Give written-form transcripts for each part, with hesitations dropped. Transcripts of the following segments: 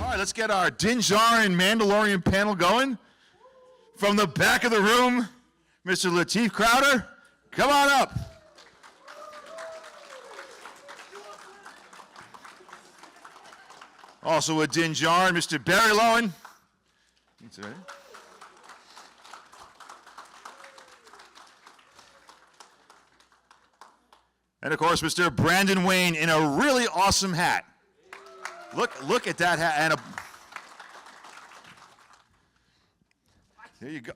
right, let's get our Din Djarin Mandalorian panel going. From the back of the room, Mr. Lateef Crowder, come on up. Also with Din Djarin, Mr. Barry Lowin. And of course, Mr. Brandon Wayne in a really awesome hat. Look at that hat. And there you go.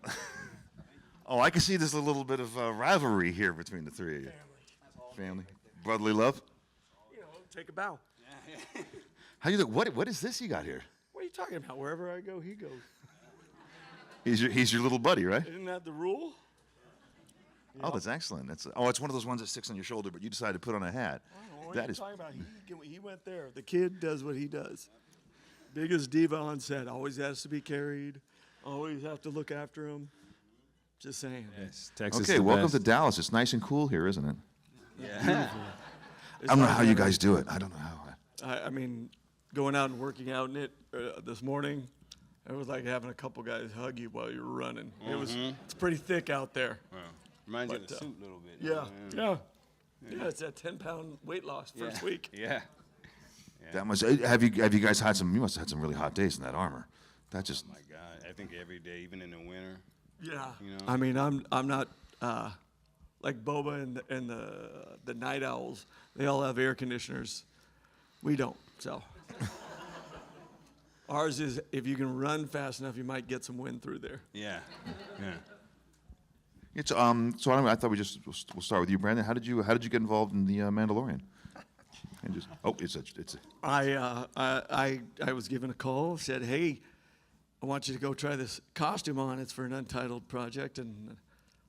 Oh, I can see there's a little bit of rivalry here between the three of you. Family. Brotherly love. You know, take a bow. How you look? What is this you got here? What are you talking about? Wherever I go, he goes. He's your little buddy, right? Isn't that the rule? Oh, that's excellent. It's one of those ones that sticks on your shoulder, but you decided to put on a hat. What are you talking about? He went there. The kid does what he does. Biggest diva on set. Always has to be carried. Always have to look after him. Just saying. Yes, Texas. Okay, welcome to Dallas. It's nice and cool here, isn't it? Yeah. I don't know how you guys do it. I don't know how. I mean, going out and working out in it this morning, it was like having a couple guys hug you while you were running. It's pretty thick out there. Wow. Reminds you of the suit a little bit. Yeah, it's that 10-pound weight loss first week. Yeah. That must have you guys had some? You must have had some really hot days in that armor. That just. Oh my God! I think every day, even in the winter. Yeah. You know? I mean, I'm not like Boba and the night owls. They all have air conditioners. We don't. So ours is if you can run fast enough, you might get some wind through there. Yeah. Yeah. It's so I thought we'll start with you, Brandon. How did you get involved in the Mandalorian? And just I was given a call. Said, hey, I want you to go try this costume on. It's for an untitled project, and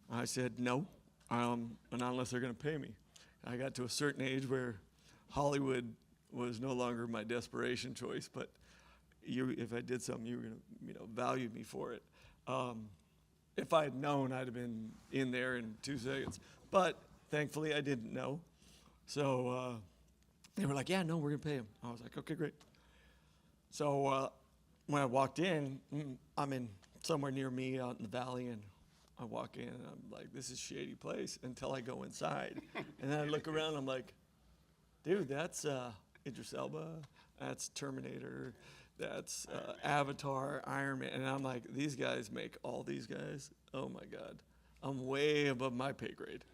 I said no, and unless they're going to pay me. I got to a certain age where Hollywood was no longer my desperation choice, but if I did something, you were going to value me for it. If I had known, I'd have been in there in 2 seconds. But thankfully, I didn't know. So they were like, yeah, no, we're going to pay him. I was like, okay, great. So when I walked in, I'm in somewhere near me out in the valley, and I walk in, and I'm like, this is a shady place until I go inside. And then I look around, I'm like, dude, that's Idris Elba, that's Terminator, that's Avatar, Iron Man. And I'm like, these guys make all these guys? Oh, my God. I'm way above my pay grade.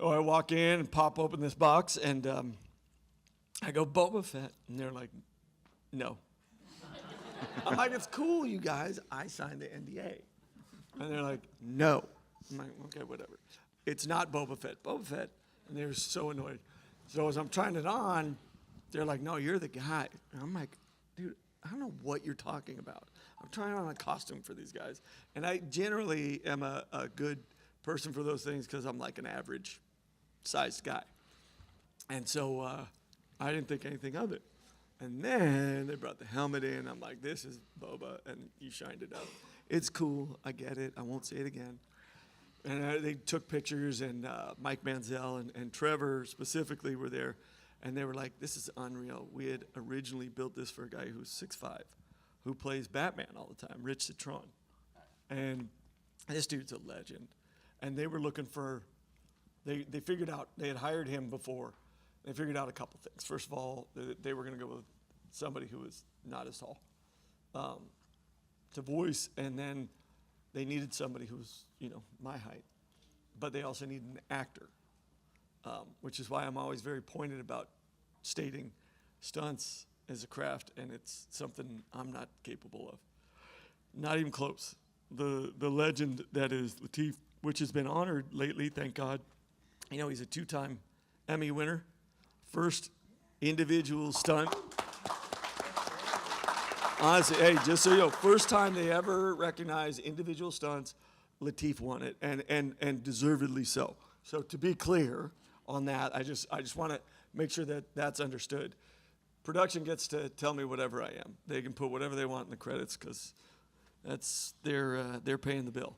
Oh, I walk in and pop open this box, and I go, Boba Fett. And they're like, no. I'm like, it's cool, you guys. I signed the NDA. And they're like, no. I'm like, okay, whatever. It's not Boba Fett. Boba Fett. And they were so annoyed. So as I'm trying it on, they're like, no, you're the guy. And I'm like, dude, I don't know what you're talking about. I'm trying on a costume for these guys. And I generally am a good person for those things because I'm like an average sized guy. And so I didn't think anything of it. And then they brought the helmet in. I'm like, this is Boba, and you shined it up. It's cool. I get it. I won't say it again. And they took pictures, and Mike Manziel and Trevor specifically were there. And they were like, this is unreal. We had originally built this for a guy who's 6'5", who plays Batman all the time, Rich Citron. And this dude's a legend. And they were looking for, they figured out, they had hired him before. They figured out a couple things. First of all, they were going to go with somebody who was not as tall to voice. And then they needed somebody who was, my height. But they also needed an actor. Which is why I'm always very pointed about stating stunts as a craft, and it's something I'm not capable of. Not even close. The legend that is Lateef, which has been honored lately, thank God. He's a 2-time Emmy winner. First individual stunt. Honestly, hey, just so you know, first time they ever recognized individual stunts, Lateef won it, and deservedly so. So to be clear on that, I just want to make sure that that's understood. Production gets to tell me whatever I am. They can put whatever they want in the credits because that's they're paying the bill.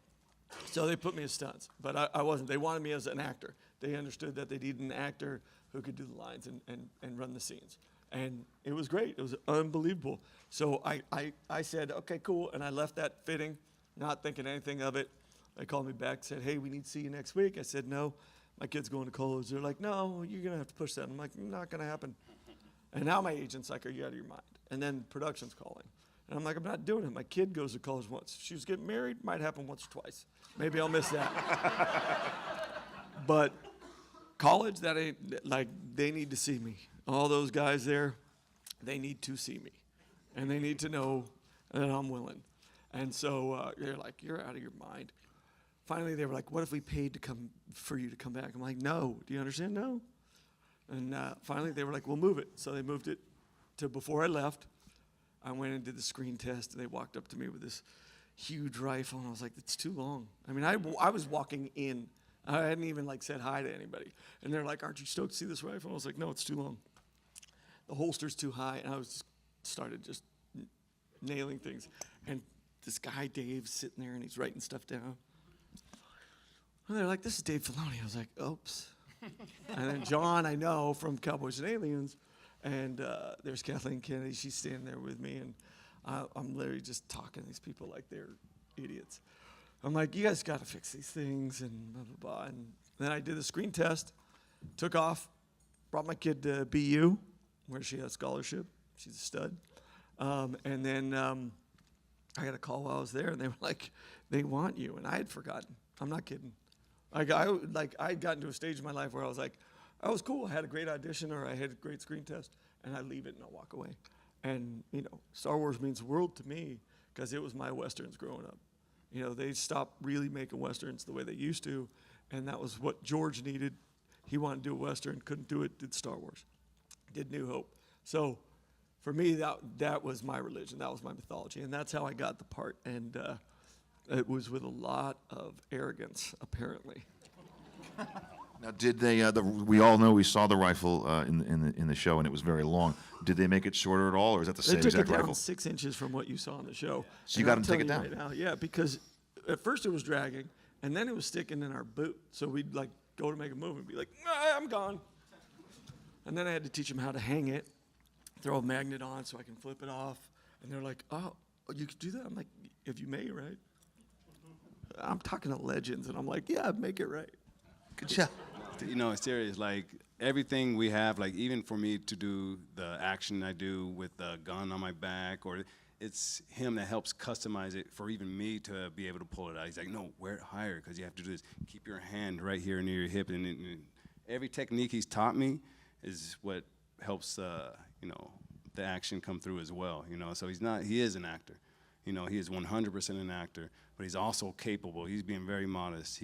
So they put me as stunts, but I wasn't. They wanted me as an actor. They understood that they needed an actor who could do the lines and run the scenes. And it was great. It was unbelievable. So I said, okay, cool. And I left that fitting, not thinking anything of it. They called me back, said, hey, we need to see you next week. I said, no, my kid's going to college. They're like, no, you're going to have to push that. I'm like, not going to happen. And now my agent's like, are you out of your mind? And then production's calling. And I'm like, I'm not doing it. My kid goes to college once. If she was getting married, might happen once or twice. Maybe I'll miss that. But college, that ain't, like, they need to see me. All those guys there, they need to see me. And they need to know that I'm willing. And so they're like, you're out of your mind. Finally, they were like, what if we paid to come for you to come back? I'm like, no. Do you understand? No. And finally, they were like, we'll move it. So they moved it to before I left. I went and did the screen test, and they walked up to me with this huge rifle, and I was like, it's too long. I mean, I was walking in. I hadn't even, like, said hi to anybody. And they're like, aren't you stoked to see this rifle? And I was like, no, it's too long. The holster's too high, and I was started just nailing things. And this guy, Dave's sitting there, and he's writing stuff down. And they're like, this is Dave Filoni. I was like, oops. And then John, I know, from Cowboys and Aliens, and there's Kathleen Kennedy. She's standing there with me, and I'm literally just talking to these people like they're idiots. I'm like, you guys got to fix these things, and blah, blah, blah. And then I did the screen test, took off, brought my kid to BU, where she has scholarship. She's a stud. And then I got a call while I was there, and they were like, they want you. And I had forgotten. I'm not kidding. I'd gotten to a stage in my life where I was like, I was cool. I had a great audition, or I had a great screen test, and I leave it and I walk away. And, you know, Star Wars means the world to me because it was my Westerns growing up. You know, they stopped really making Westerns the way they used to, and that was what George needed. He wanted to do a Western, couldn't do it, did Star Wars, did New Hope. So for me, that was my religion, that was my mythology, and that's how I got the part. And it was with a lot of arrogance, apparently. Now, did they? We all know we saw the rifle in the show, and it was very long. Did they make it shorter at all, or is that the same They took exact it down rifle? 6 inches from what you saw in the show. So you And got I'm them to take it telling you down? right now, yeah, because at first it was dragging, and then it was sticking in our boot. So we'd like go to make a move and be like, I'm gone. And then I had to teach them how to hang it, throw a magnet on so I can flip it off. And they're like, oh, you could do that? I'm like, if you may, right? I'm talking to legends, and I'm like, yeah, make it right. Good job. You know, it's serious. Like, everything we have, like, even for me to do the action I do with the gun on my back, or it's him that helps customize it for even me to be able to pull it out. He's like, no, wear it higher, because you have to do this. Keep your hand right here near your hip. And every technique he's taught me is what helps, you know, the action come through as well, you know. So he is an actor. You know, he is 100% an actor, but he's also capable. He's being very modest.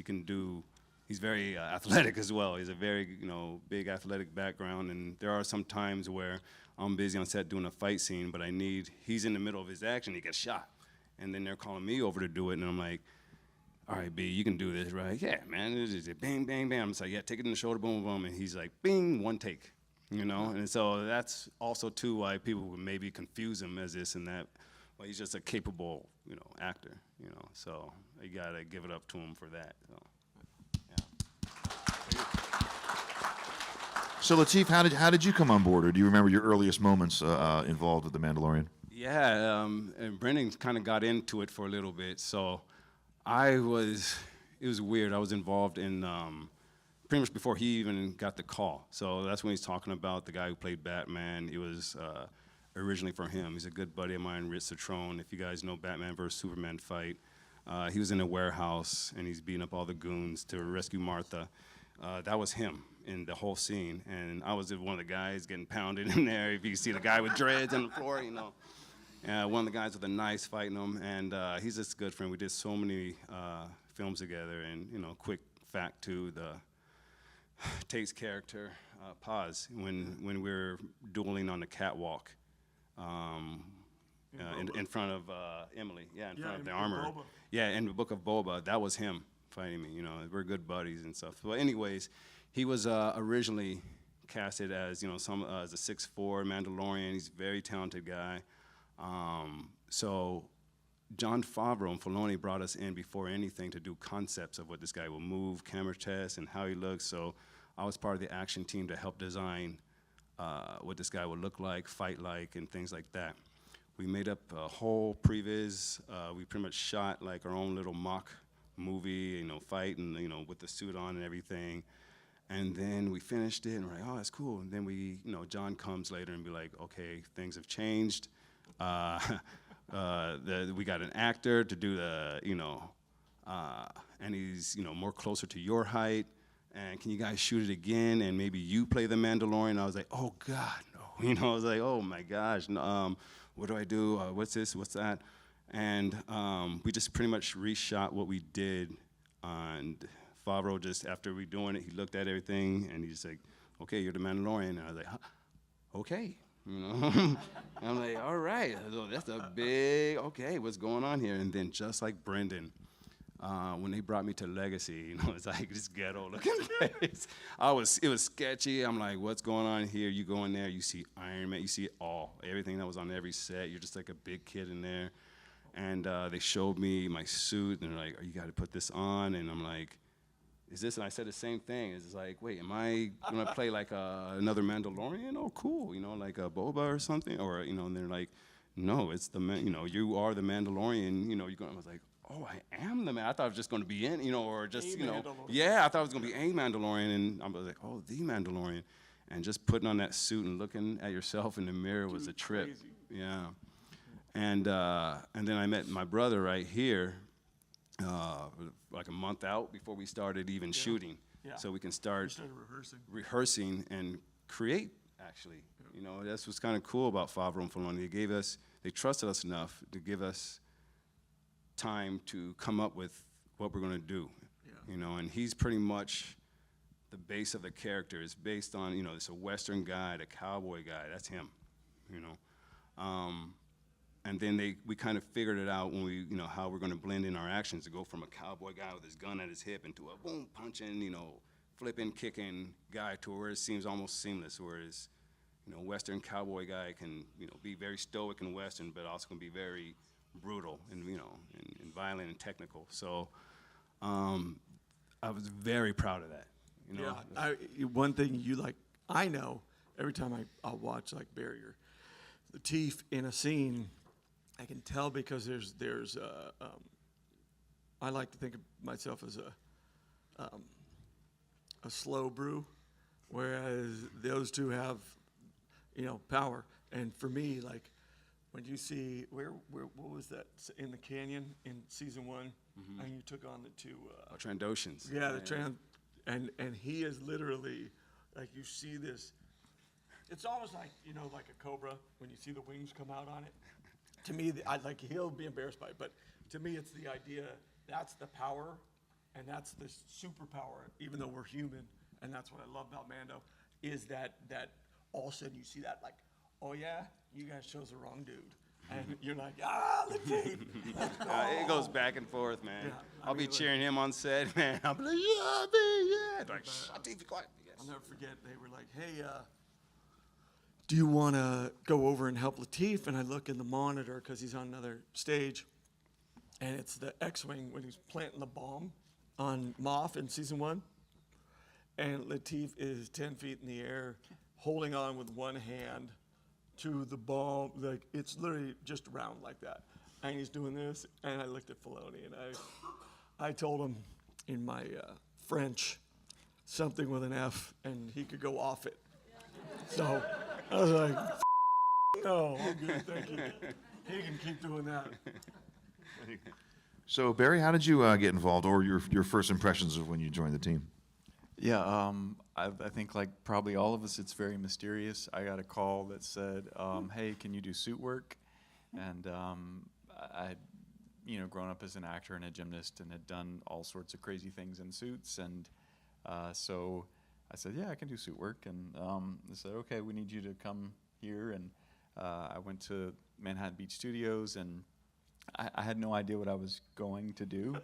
He's very athletic as well. He's a very, you know, big athletic background, and there are some times where I'm busy on set doing a fight scene, but he's in the middle of his action, he gets shot. And then they're calling me over to do it, and I'm like, all right, B, you can do this, right? Yeah, man, it's bang, bang, bang. I'm just like, yeah, take it in the shoulder, boom, boom, and he's like, bing, one take, you know? And so that's also, too, why people would maybe confuse him as this and that. Well, he's just a capable, you know, actor, you know? So you gotta give it up to him for that, so. So Lateef, how did you come on board, or do you remember your earliest moments involved with The Mandalorian? Yeah, and Brendan kind of got into it for a little bit. So it was weird. I was involved in pretty much before he even got the call. So that's when he's talking about the guy who played Batman. It was originally for him. He's a good buddy of mine, Rich Citrone. If you guys know Batman versus Superman fight, he was in a warehouse and he's beating up all the goons to rescue Martha. That was him in the whole scene, and I was one of the guys getting pounded in there. If you see the guy with dreads on the floor, you know. One of the guys with a knife fighting him, and he's just a good friend. We did so many films together, and, you know, quick fact too, Tate's character, Paz, when we were dueling on the catwalk in front of Emily, in front of the armor. Boba. Yeah, in the book of Boba, that was him fighting me, you know. We're good buddies and stuff. But anyways, he was originally casted as, you know, as a 6'4" Mandalorian. He's a very talented guy. So Jon Favreau and Filoni brought us in before anything to do concepts of what this guy will move, camera tests, and how he looks. So I was part of the action team to help design what this guy would look like, fight like, and things like that. We made up a whole previs. We pretty much shot like our own little mock movie, you know, fight, and you know, with the suit on and everything. And then we finished it, and we're like, oh, that's cool. And then we, you know, John comes later and be like, okay, things have changed. We got an actor to do the, you know, and he's, you know, more closer to your height. And can you guys shoot it again? And maybe you play the Mandalorian. I was like, oh God, no. You know, I was like, oh my gosh, no, what do I do? What's this? What's that? And we just pretty much reshot what we did. And Favreau just, after we doing it, he looked at everything and he's like, okay, you're the Mandalorian. And I was like, huh? Okay. You know, I'm like, all right, so that's a big, okay, what's going on here? And then just like Brendan, when they brought me to Legacy, you know, it's like this ghetto looking place. It was sketchy. I'm like, what's going on here? You go in there, you see Iron Man, you see it all, everything that was on every set. You're just like a big kid in there. And they showed me my suit, and they're like, oh, you got to put this on. And I'm like, is this? And I said the same thing. It's like, wait, am I going to play like another Mandalorian? Oh, cool, you know, like a Boba or something? Or, you know, and they're like, no, it's you know, you are the Mandalorian. You know, I was like, oh, I am the man. I thought I was just going to be in, you know, or just, you know. Yeah, I thought it was going to be a Mandalorian. And I was like, oh, the Mandalorian. And just putting on that suit and looking at yourself in the mirror was a trip. Crazy. Yeah. And then I met my brother right here. Like a month out before we started even shooting. Yeah. So we can start rehearsing and create, actually. Yeah. You know, that's what's kind of cool about Favreau and Filoni. They trusted us enough to give us time to come up with what we're going to do. Yeah. You know, and he's pretty much the base of the character. It's based on, you know, it's a Western guy, a cowboy guy. That's him, you know. And then we kind of figured it out when we, you know, how we're going to blend in our actions to go from a cowboy guy with his gun at his hip into a boom, punching, you know, flipping, kicking guy to where it seems almost seamless. Whereas, you know, Western cowboy guy can, you know, be very stoic and Western, but also can be very brutal and, you know, and violent and technical. So I was very proud of that. You know? Yeah, one thing you like, I know every time I'll watch like Barry or Lateef in a scene, I can tell because there's I like to think of myself as a slow brew, whereas those two have, you know, power. And for me, like when you see what was that in the canyon in season 1, and you took on the two Trandoshans. Yeah, and he is literally like you see this. It's almost like, you know, like a cobra when you see the wings come out on it. To me, he'll be embarrassed by it, but to me, it's the idea that's the power, and that's the superpower. Even though we're human, and that's what I love about Mando, is that all of a sudden you see that like, oh yeah, you guys chose the wrong dude, and you're like, Lateef, let's go. It goes back and forth, man. Yeah, I'll be cheering him on set, man. I'll be like, yeah. Like, Lateef, be quiet. Yes. I'll never forget. They were like, hey. Do you want to go over and help Lateef? And I look in the monitor because he's on another stage, and it's the X-Wing when he's planting the bomb on Moff in season 1. And Lateef is 10 feet in the air, holding on with one hand to the bomb. Like, it's literally just round like that. And he's doing this, and I looked at Filoni, and I told him in my French something with an F, and he could go off it. So I was like, no, I'm good, thank you. He can keep doing that. So Barry, how did you get involved, or your first impressions of when you joined the team? Yeah, I think like probably all of us, it's very mysterious. I got a call that said, hey, can you do suit work? And I had, you know, grown up as an actor and a gymnast and had done all sorts of crazy things in suits. And so I said, yeah, I can do suit work. And they said, okay, we need you to come here. And I went to Manhattan Beach Studios, and I had no idea what I was going to do.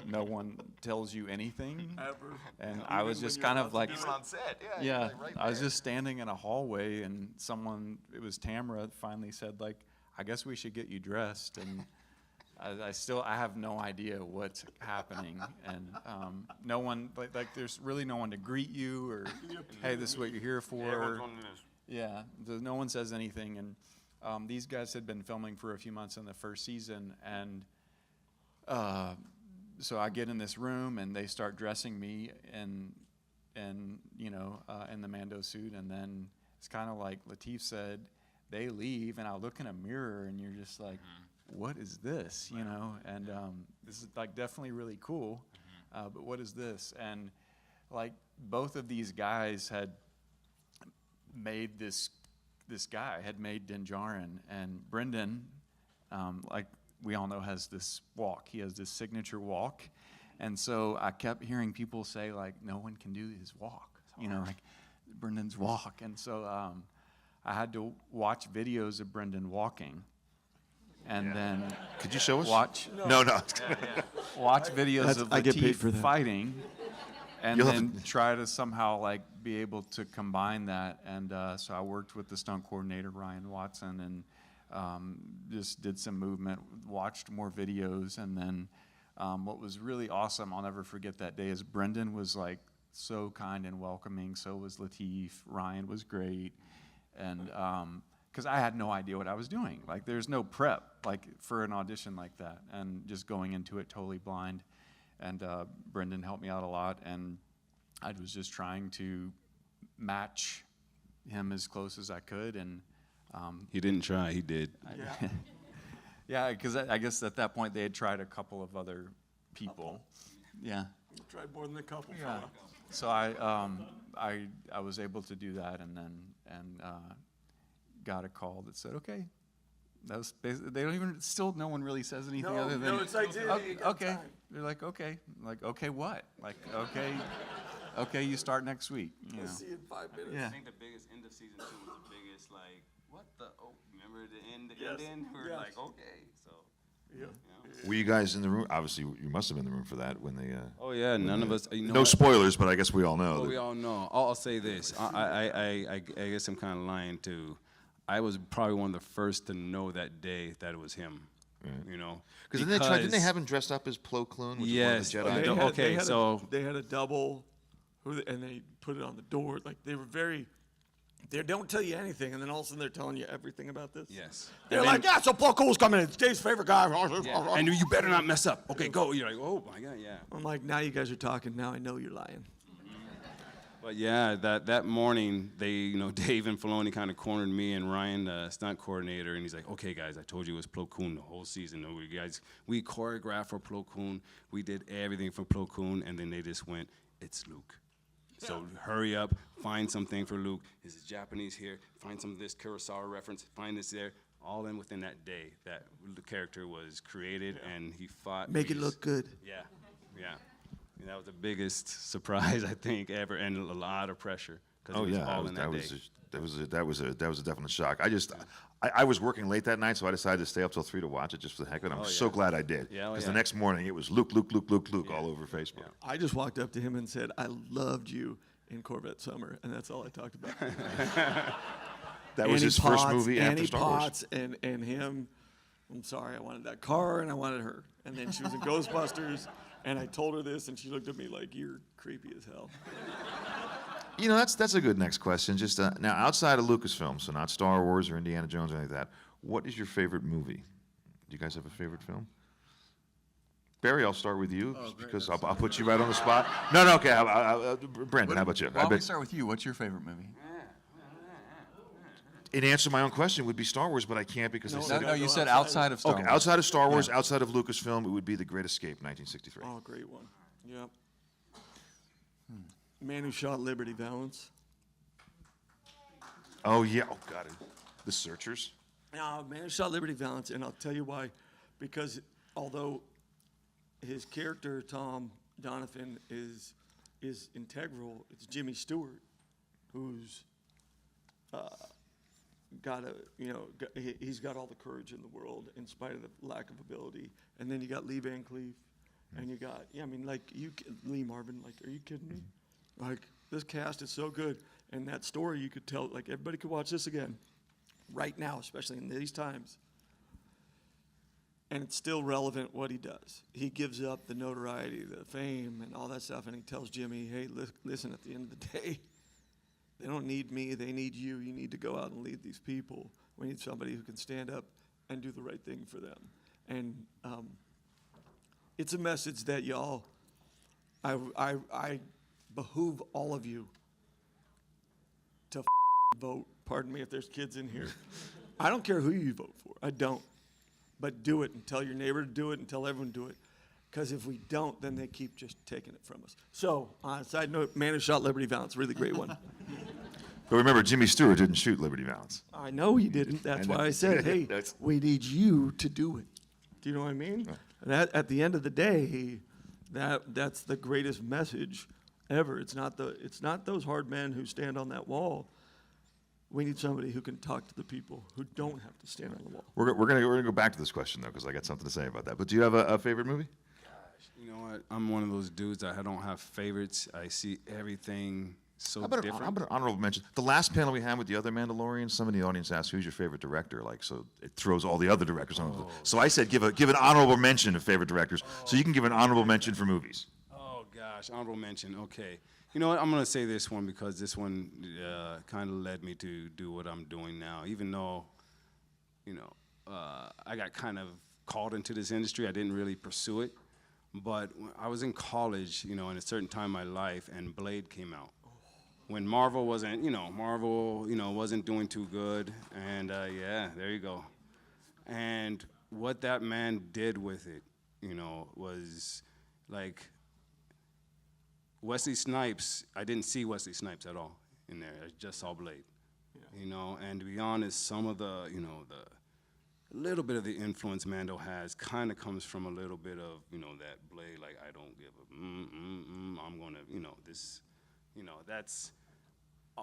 No one tells you anything. Ever. And I was just kind of like, on set, yeah, like right I was there. just standing in a hallway, and someone, it was Tamara, finally said like, I guess we should get you dressed. And I have no idea what's happening, and no one like there's really no one to greet you or hey, this is what you're here for. Yeah, no one says anything, and these guys had been filming for a few months in the first season, and so I get in this room and they start dressing me in the Mando suit, and then it's kind of like Lateef said, they leave, and I look in a mirror, and you're just like, what is this, And this is like definitely really cool, but what is this? And like both of these guys had made this guy had made Din Djarin, and Brendan, like we all know, has this walk. He has this signature walk, and so I kept hearing people say like, no one can do his walk, like Brendan's walk, and so I had to watch videos of Brendan walking, and then Could you show us? watch No. watch videos of I get paid Lateef for that. fighting, and You'll have then to- try to somehow like be able to combine that. And so I worked with the stunt coordinator Ryan Watson, and just did some movement, watched more videos, and then what was really awesome, I'll never forget that day, is Brendan was like so kind and welcoming. So was Lateef. Ryan was great, and because I had no idea what I was doing. Like, there's no prep, like, for an audition like that, and just going into it totally blind. And Brendan helped me out a lot, and I was just trying to match him as close as I could, and He didn't try, he did. yeah, because I guess at that point they had tried a couple of other people. Yeah. Tried more than a couple. Yeah. So I was able to do that, and then got a call that said, okay. That was they don't even still no one really says anything other than it's like, dude, you got okay. time. They're like, okay. Like, okay, what? Like, okay, you start next week. See you in 5 minutes. Yeah. I think the biggest end of season 2 was the biggest, like, what the, remember the end, Yes. We're Yes. like, okay, so. Yeah. Were you guys in the room? Obviously, you must have been in the room for that when they. Oh yeah, none of us, No spoilers, but I guess we all know. Well, that- we all know. I'll say this. I guess I'm kind of lying too. I was probably one of the first to know that day that it was him. Because didn't they have him dressed up as Plo Koon, which Yes. is one of the They Jedi? had- Okay, so- they had a double, and they put it on the door. Like, they were they don't tell you anything, and then all of a sudden they're telling you everything about this. Yes. They're And like, then- yeah, so Plo Koon's coming in. It's Dave's favorite guy. yeah, and you better not mess up. Okay, go. You're like, oh my God, yeah. I'm like, now you guys are talking. Now I know you're lying. But yeah, that morning, Dave and Filoni kind of cornered me and Ryan, the stunt coordinator, and he's like, okay, guys, I told you it was Plo Koon the whole season. We choreographed for Plo Koon. We did everything for Plo Koon, and then they just went, it's Luke. So hurry up, find something for Luke. This is Japanese here. Find some of this Kurosawa reference. Find this there. All in within that day, that the character was created, and he fought. Make it look good. Yeah. And that was the biggest surprise I think ever, and a lot of pressure because Oh it was yeah, all in that day. that was a definite shock. I was working late that night, so I decided to stay up till 3 to watch it just for the heck of it. I'm so glad I did. Yeah, oh, Because yeah. the next morning it was Luke all over Facebook. I just walked up to him and said, I loved you in Corvette Summer, and that's all I talked about. That was Annie his first Potts, movie after Annie Star Wars. Potts and him. I'm sorry, I wanted that car and I wanted her. And then she was in Ghostbusters, and I told her this, and she looked at me like, you're creepy as hell. That's a good next question. Just now, outside of Lucasfilm, so not Star Wars or Indiana Jones or anything like that, what is your favorite movie? Do you guys have a favorite film? Barry, I'll start with you because I'll put you right on the spot. No, okay. Brandon, how about you? Why don't we start with you? What's your favorite movie? In answer to my own question would be Star Wars, but I can't because I said No, you said outside. outside of Star okay. Wars. Outside of Star Wars, outside of Lucasfilm, it would be The Great Escape, 1963. Oh, great one. Yep. Man Who Shot Liberty Valance. Oh yeah. Oh God. The Searchers. No, Man Who Shot Liberty Valance, and I'll tell you why. Because although his character, Tom Donovan, is integral, it's Jimmy Stewart, who's he's got all the courage in the world in spite of the lack of ability. And then you got Lee Van Cleef, and you got Lee Marvin. Like, are you kidding me? Like, this cast is so good, and that story you could tell. Like, everybody could watch this again, right now, especially in these times. and it's still relevant what he does. He gives up the notoriety, the fame, and all that stuff, and he tells Jimmy, hey, listen, at the end of the day, they don't need me, they need you. You need to go out and lead these people. We need somebody who can stand up and do the right thing for them. And it's a message that y'all, I behoove all of you to vote. Pardon me if there's kids in here. I don't care who you vote for. I don't. But do it and tell your neighbor to do it and tell everyone to do it. Because if we don't, then they keep just taking it from us. So, on a side note, Man Who Shot Liberty Valance, really great one. But remember, Jimmy Stewart didn't shoot Liberty Valance. I know he didn't. That's why I said, hey, we need you to do it. Do you know what I mean? That at the end of the day, that's the greatest message ever. It's not those hard men who stand on that wall. We need somebody who can talk to the people who don't have to stand on the wall. We're gonna go back to this question though, because I got something to say about that. But do you have a favorite movie? You know what? I'm one of those dudes that I don't have favorites. I see everything so How about different. an honorable mention? The last panel we had with the other Mandalorians, somebody in the audience asked, "Who's your favorite director?" Like, so it throws all the other directors on. So I said, give an honorable mention of favorite directors. So you can give an honorable mention for movies. Oh gosh, honorable mention. Okay. You know what? I'm gonna say this one because this one kind of led me to do what I'm doing now. Even though, I got kind of called into this industry, I didn't really pursue it. But when I was in college, in a certain time in my life, and Blade came out. When Marvel wasn't, wasn't doing too good, and yeah, there you go. And what that man did with it, was like. Wesley Snipes, I didn't see Wesley Snipes at all in there. I just saw Blade. Yeah. And to be honest, some of the, the little bit of the influence Mando has kind of comes from a little bit of, that Blade, like, I don't give a, I'm going to, this, that's,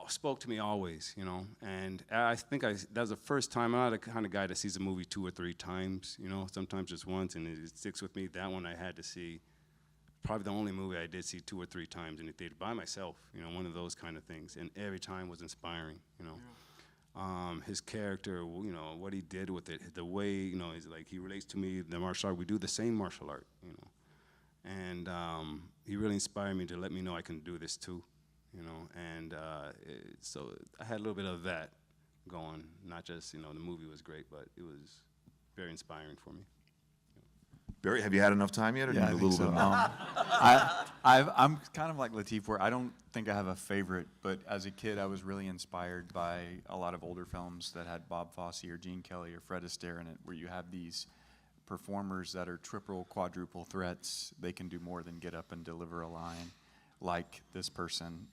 spoke to me always, And I think that was the first time. I'm not the kind of guy that sees a movie 2 or 3 times, sometimes just once, and it sticks with me. That one I had to see. Probably the only movie I did see 2 or 3 times in the theater by myself, one of those kind of things. And every time was inspiring, His character, what he did with it, the way, is like he relates to me, the martial art. We do the same martial art, And he really inspired me to let me know I can do this too, And so I had a little bit of that going. Not just, the movie was great, but it was very inspiring for me. Barry, have you had enough time yet, or Yeah, need I a think little so. bit more? I'm kind of like Lateef, where I don't think I have a favorite, but as a kid, I was really inspired by a lot of older films that had Bob Fosse or Gene Kelly or Fred Astaire in it, where you have these performers that are triple, quadruple threats. They can do more than get up and deliver a line, like this person,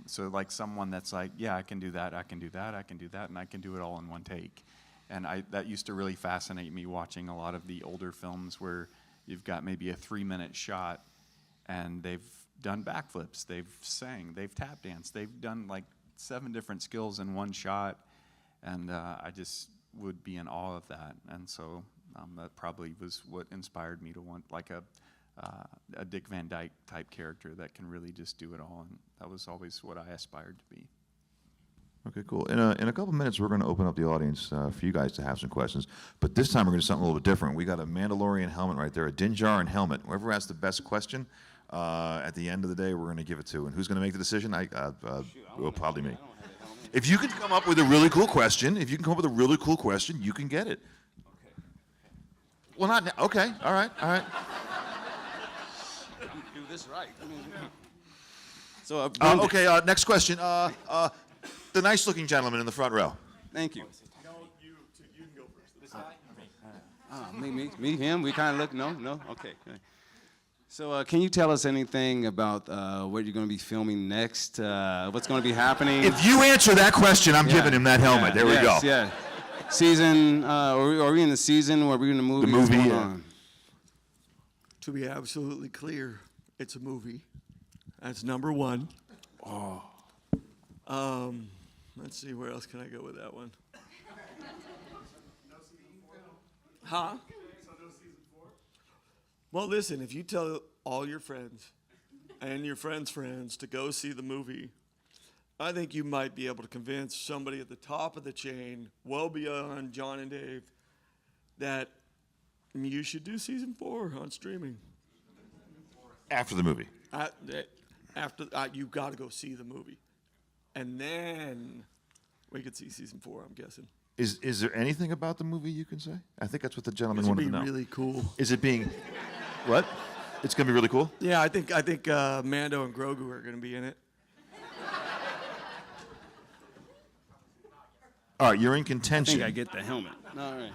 So like someone that's like, yeah, I can do that, I can do that, I can do that, and I can do it all in one take. And that used to really fascinate me, watching a lot of the older films where you've got maybe a 3-minute shot and they've done backflips, they've sang, they've tap danced, they've done like 7 different skills in one shot. And I just would be in awe of that. And so that probably was what inspired me to want like a Dick Van Dyke type character that can really just do it all. And that was always what I aspired to be. Okay, cool. In a couple minutes, we're going to open up the audience for you guys to have some questions. But this time, we're going to do something a little bit different. We got a Mandalorian helmet right there, a Din Djarin helmet. Whoever asks the best question, at the end of the day, we're going to give it to. And who's going to make the decision? Will probably me. If you can come up with a really cool question, you can get it. Okay. Well, not now. Okay. All right. Do this right. So Okay. Next question. The nice-looking gentleman in the front row. Thank you. No, you can go first. Me, him. We kind of look. No. Okay. So, can you tell us anything about what you're going to be filming next? What's going to be happening? If you answer that question, I'm giving him that helmet. There we go. Yeah. Season? Are we in the season? Or are we in the movie? The movie. What's going Yeah. on? To be absolutely clear, it's a movie. That's number 1. Let's see, where else can I go with that one? Huh? Well, listen, if you tell all your friends and your friends' friends to go see the movie, I think you might be able to convince somebody at the top of the chain, well beyond John and Dave, that You should do season 4 on streaming. After the movie. After you got to go see the movie, and then we could see season 4. I'm guessing. Is there anything about the movie you can say? I think that's what the gentleman This would wanted be to know. really cool. Is it being what? It's gonna be really cool. Yeah, I think Mando and Grogu are going to be in it. All right, you're in I contention. think I get the helmet. All right.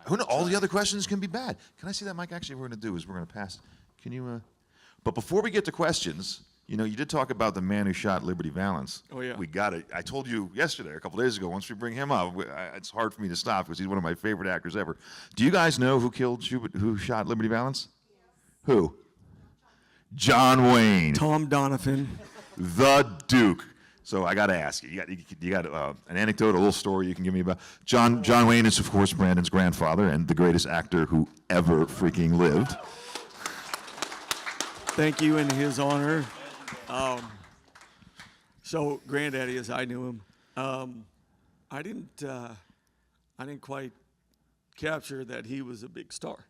Who knows? All the other questions can be bad. Can I see that, Mike? Actually, what we're going to do is we're going to pass. Can you? But before we get to questions, you did talk about the man who shot Liberty Valance. Oh, yeah. We got it. I told you yesterday, a couple days ago. Once we bring him up, it's hard for me to stop because he's one of my favorite actors ever. Do you guys know who shot Liberty Valance? Yes. Who? John Wayne, Tom Donovan. the Duke. So I got to ask you. You got an anecdote, a little story you can give me about John Wayne is of course Brandon's grandfather and the greatest actor who ever freaking lived. Thank you in his honor. So Granddaddy, as I knew him, I didn't quite capture that he was a big star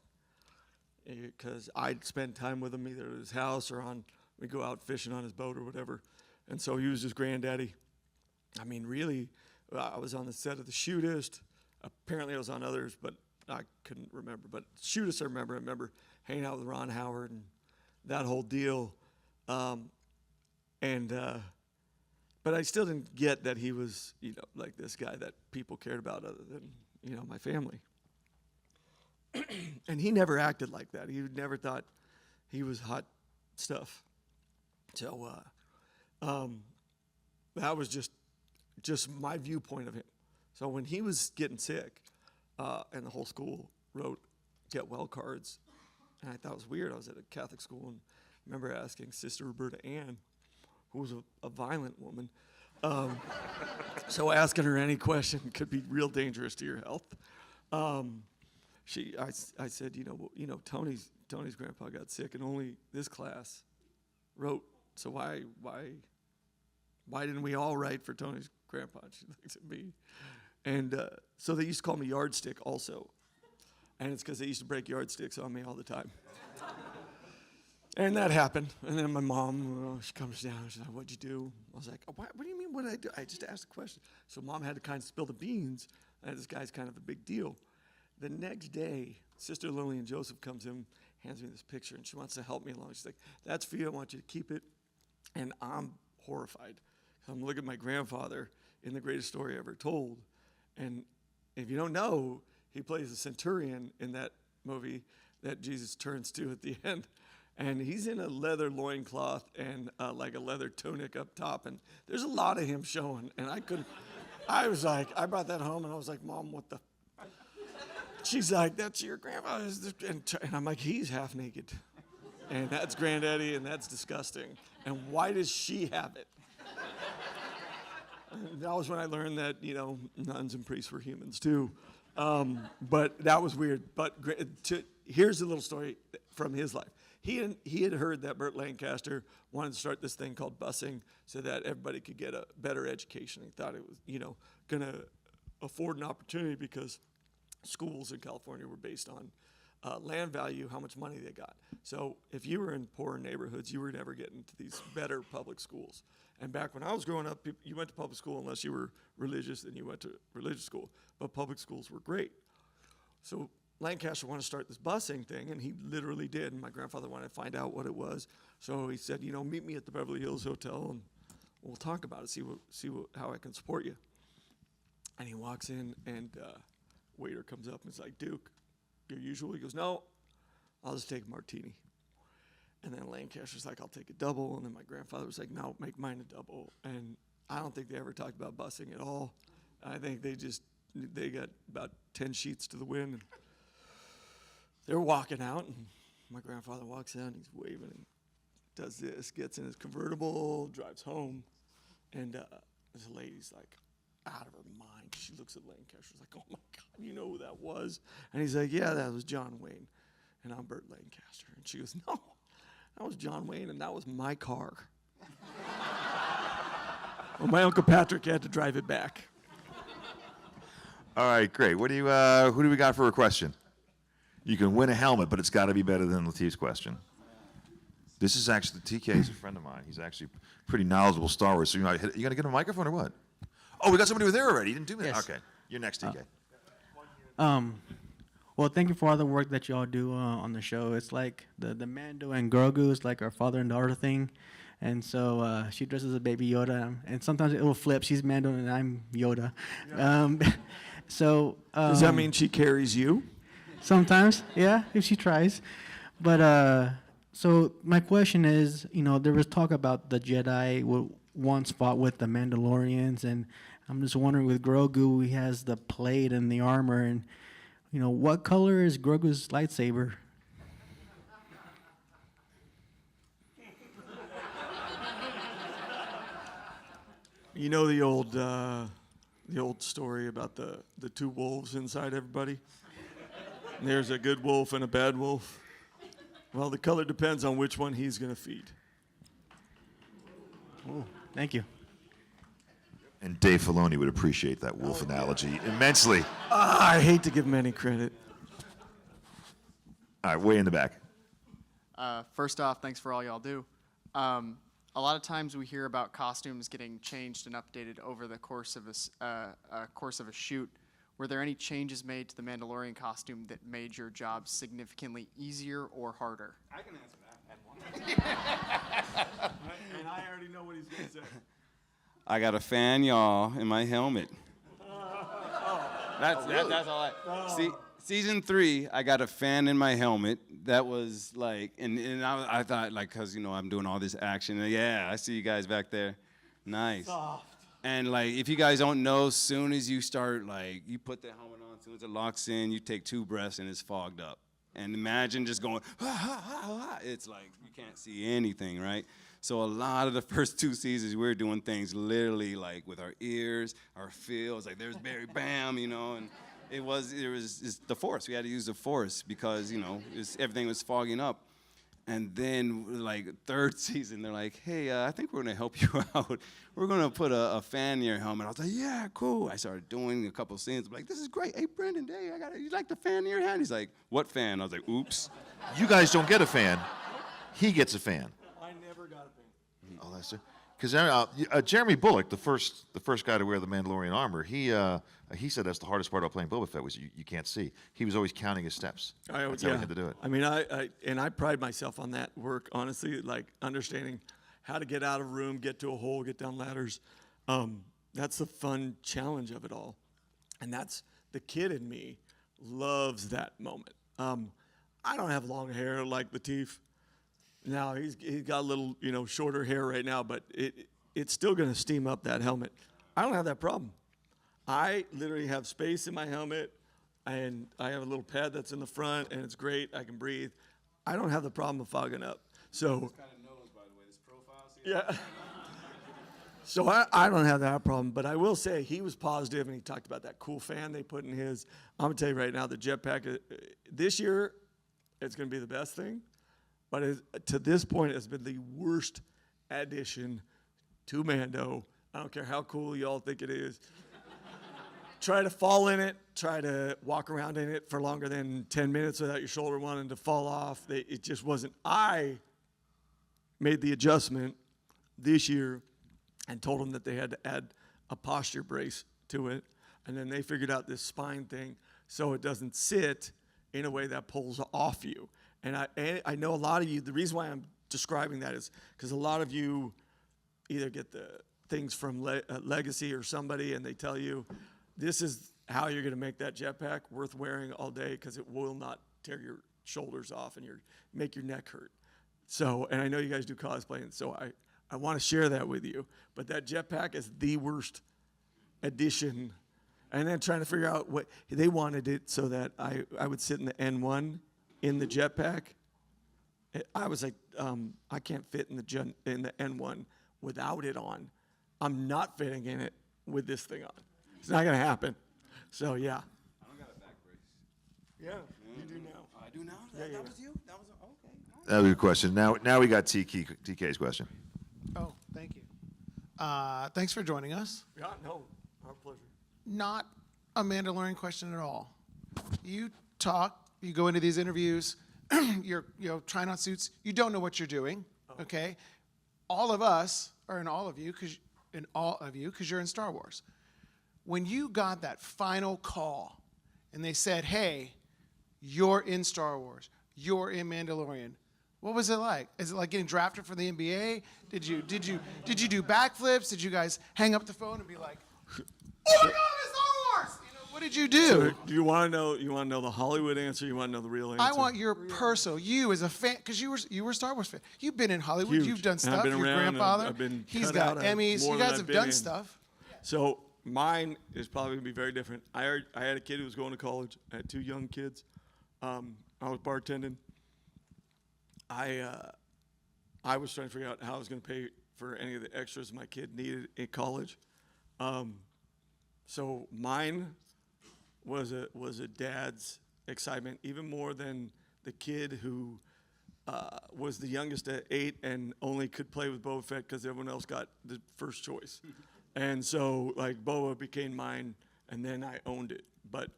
because I'd spend time with him either at his house or we'd go out fishing on his boat or whatever. And so he was just Granddaddy. I mean, really, I was on the set of The Shootist. Apparently I was on others, but I couldn't remember. But Shootist I remember hanging out with Ron Howard and that whole deal. But I still didn't get that he was, like this guy that people cared about other than, my family. And he never acted like that. He never thought he was hot stuff. So that was just my viewpoint of him. So when he was getting sick, and the whole school wrote get well cards, and I thought it was weird. I was at a Catholic school and I remember asking Sister Roberta Ann, who was a violent woman, so asking her any question could be real dangerous to your health. I said, Tony's grandpa got sick and only this class wrote. So why didn't we all write for Tony's grandpa? And she looks at me. And so they used to call me Yardstick also. And it's because they used to break yardsticks on me all the time. And that happened. And then my mom, she comes down and she's like, what'd you do? I was like, what do you mean, what did I do? I just asked a question. So mom had to kind of spill the beans. And this guy's kind of a big deal. The next day, Sister Lillian Joseph comes in, hands me this picture, and she wants to help me along. She's like, that's for you. I want you to keep it. And I'm horrified. I'm looking at my grandfather in The Greatest Story Ever Told. And if you don't know, he plays a centurion in that movie that Jesus turns to at the end. And he's in a leather loincloth and like a leather tunic up top. And there's a lot of him showing. And I was like, I brought that home and I was like, Mom, what the? She's like, that's your grandpa. And I'm like, he's half naked. And that's Granddaddy and that's disgusting. And why does she have it? And that was when I learned that, nuns and priests were humans too. But that was weird. But here's a little story from his life. He had heard that Burt Lancaster wanted to start this thing called busing so that everybody could get a better education. He thought it was, going to afford an opportunity because schools in California were based on land value, how much money they got. So if you were in poor neighborhoods, you were never getting to these better public schools. And back when I was growing up, you went to public school unless you were religious, then you went to religious school. But public schools were great. So Lancaster wanted to start this busing thing, and he literally did. And my grandfather wanted to find out what it was. So he said, meet me at the Beverly Hills Hotel, and we'll talk about it, see how I can support you. And he walks in, and waiter comes up and is like, Duke, your usual? He goes, no, I'll just take a martini. And then Lancaster's like, I'll take a double. And then my grandfather was like, no, make mine a double. And I don't think they ever talked about busing at all. I think they got about 10 sheets to the wind. And they're walking out, and my grandfather walks out, and he's waving and does this, gets in his convertible, drives home. And this lady's like, out of her mind. She looks at Lancaster. She's like, oh my God, you know who that was? And he's like, yeah, that was John Wayne. And I'm Burt Lancaster. And she goes, no, that was John Wayne, and that was my car. Well, my Uncle Patrick had to drive it back. All right, great. What do you? Who do we got for a question? You can win a helmet, but it's got to be better than Lateef's question. This is actually TK is a friend of mine. He's actually pretty knowledgeable Star Wars. So you gonna get a microphone or what? Oh, we got somebody over there already. You didn't do that. Yes. Okay, you're next, TK. Well, thank you for all the work that y'all do on the show. It's like the Mando and Grogu is like our father and daughter thing. And so she dresses as Baby Yoda, and sometimes it will flip. She's Mando and I'm Yoda. Does that mean she carries you? Sometimes, yeah, if she tries. But so my question is, there was talk about the Jedi once fought with the Mandalorians, and I'm just wondering with Grogu, he has the plate and the armor, and what color is Grogu's lightsaber? You know the old story about the two wolves inside everybody? And there's a good wolf and a bad wolf. Well, the color depends on which one he's going to feed. Oh, thank you. And Dave Filoni would appreciate that wolf analogy immensely. I hate to give him any credit. All right, way in the back. First off, thanks for all y'all do. A lot of times we hear about costumes getting changed and updated over the course of a shoot. Were there any changes made to the Mandalorian costume that made your job significantly easier or harder? I can answer that. And I already know what he's going to say. I got a fan, y'all, in my helmet. That's all I. See, season 3, I got a fan in my helmet. That was like, and I thought like, cause I'm doing all this action. And yeah, I see you guys back there. Nice. Soft. And like, if you guys don't know, soon as you start like, you put the helmet on, soon as it locks in, you take 2 breaths and it's fogged up. And imagine just going, it's like you can't see anything, right? So a lot of the first 2 seasons, we were doing things literally like with our ears, our feels, like there's Barry Bam, and it was it's the Force. We had to use the Force because, everything was fogging up. And then like 3rd season, they're like, hey, I think we're gonna help you out. We're gonna put a fan in your helmet. I was like, yeah, cool. I started doing a couple scenes. I'm like, this is great. Hey, Brendan, hey, you like the fan in your hand? He's like, what fan? I was like, oops. You guys don't get a fan. He gets a fan. I never got a fan. Oh, that's it. Because Jeremy Bullock, the first guy to wear the Mandalorian armor, he said that's the hardest part about playing Boba Fett was you can't see. He was always counting his steps. That's how he had to do it. I mean, I pride myself on that work, honestly, like understanding how to get out of a room, get to a hole, get down ladders. That's the fun challenge of it all. And that's the kid in me loves that moment. I don't have long hair like Lateef. Now he's got a little, shorter hair right now, but it's still going to steam up that helmet. I don't have that problem. I literally have space in my helmet, and I have a little pad that's in the front, and it's great. I can breathe. I don't have the problem of fogging up. So, Kind of knows, by the way, this profile. See? yeah. So I don't have that problem, but I will say he was positive, and he talked about that cool fan they put in his. I'm going to tell you right now, the jetpack, this year, it's going to be the best thing. But to this point, it's been the worst addition to Mando. I don't care how cool y'all think it is. Try to fall in it. Try to walk around in it for longer than 10 minutes without your shoulder wanting to fall off. It just wasn't. I made the adjustment this year and told them that they had to add a posture brace to it. And then they figured out this spine thing so it doesn't sit in a way that pulls off you. And I know a lot of you, the reason why I'm describing that is because a lot of you either get the things from Legacy or somebody and they tell you, this is how you're going to make that jetpack worth wearing all day because it will not tear your shoulders off and make your neck hurt. So, and I know you guys do cosplay, and so I want to share that with you. But that jetpack is the worst addition. And then trying to figure out what, they wanted it so that I would sit in the N1 in the jetpack. I was like, I can't fit in the N1 without it on. I'm not fitting in it with this thing on. It's not gonna happen. So yeah. I don't got a back brace. Yeah, you do now. I do now? That was you? That was okay. That was a good question. Now we got TK's question. Oh, thank you. Thanks for joining us. Yeah, no, our pleasure. Not a Mandalorian question at all. You talk, you go into these interviews, you're trying on suits. You don't know what you're doing, okay? All of us are in all of you because you're in Star Wars. When you got that final call and they said, hey, you're in Star Wars, you're in Mandalorian, what was it like? Is it like getting drafted for the NBA? Did you do backflips? Did you guys hang up the phone and be like, oh my God, it's Star Wars? What did you do? So do you want to know? You want to know the Hollywood answer? You want to know the real answer? I want your personal, you as a fan, because you were a Star Wars fan. You've been in Hollywood. Huge. You've done And stuff. I've been Your around, grandfather, I've been he's cut got out Emmys. more You than guys I've have been done in. stuff. So mine is probably going to be very different. I had a kid who was going to college. I had 2 young kids. I was bartending. I was trying to figure out how I was going to pay for any of the extras my kid needed in college. So mine was a dad's excitement, even more than the kid who was the youngest at 8 and only could play with Boba Fett because everyone else got the first choice. And so, like, Boba became mine, and then I owned it. But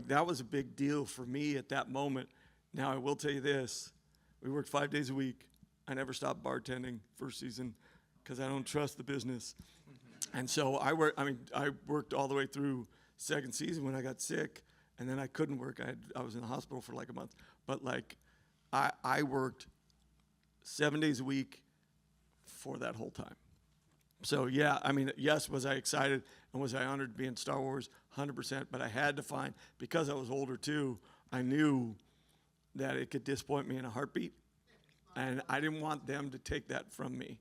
that was a big deal for me at that moment. Now, I will tell you this. We worked 5 days a week. I never stopped bartending first season because I don't trust the business. And so I worked all the way through second season when I got sick, and then I couldn't work. I was in the hospital for like a month. But, like, I worked 7 days a week for that whole time. So, yeah, I mean, yes, was I excited and was I honored to be in Star Wars? 100%. But I had to find, because I was older too, I knew that it could disappoint me in a heartbeat. And I didn't want them to take that from me.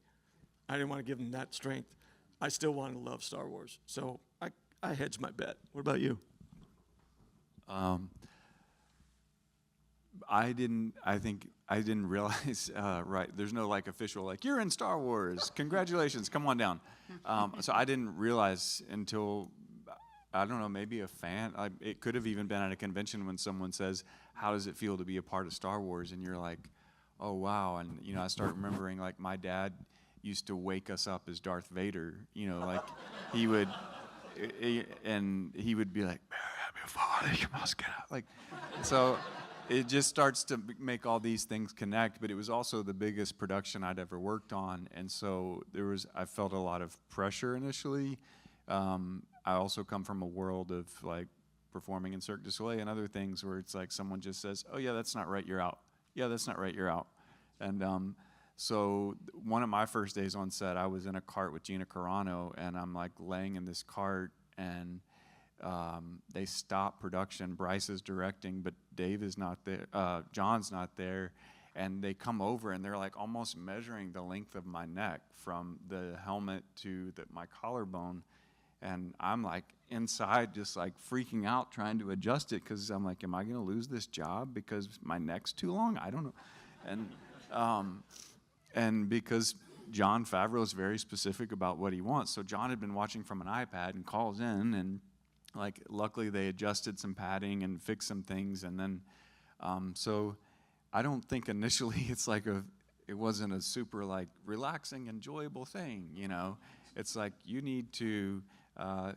I didn't want to give them that strength. I still wanted to love Star Wars. So I hedged my bet. What about you? I didn't realize, right, there's no like official, like, you're in Star Wars, congratulations, come on down. So I didn't realize until, I don't know, maybe a fan, it could have even been at a convention when someone says, how does it feel to be a part of Star Wars? And you're like, oh, wow. And, I start remembering, like, my dad used to wake us up as Darth Vader, like, he would be like, "I'm your father, you must get out." Like, so it just starts to make all these things connect. But it was also the biggest production I'd ever worked on, and so I felt a lot of pressure initially. I also come from a world of like performing in Cirque du Soleil and other things where it's like someone just says, "Oh yeah, that's not right, you're out. Yeah, that's not right, you're out." And so one of my first days on set, I was in a cart with Gina Carano, and I'm like laying in this cart, and they stop production. Bryce is directing, but Dave is not there. John's not there. And they come over, and they're like almost measuring the length of my neck from the helmet to my collarbone. And I'm like inside just like freaking out trying to adjust it because I'm like, am I going to lose this job because my neck's too long? I don't know. And because Jon Favreau is very specific about what he wants. So John had been watching from an iPad and calls in, and like luckily they adjusted some padding and fixed some things. And then so I don't think initially it wasn't a super like relaxing, enjoyable thing, It's like you need to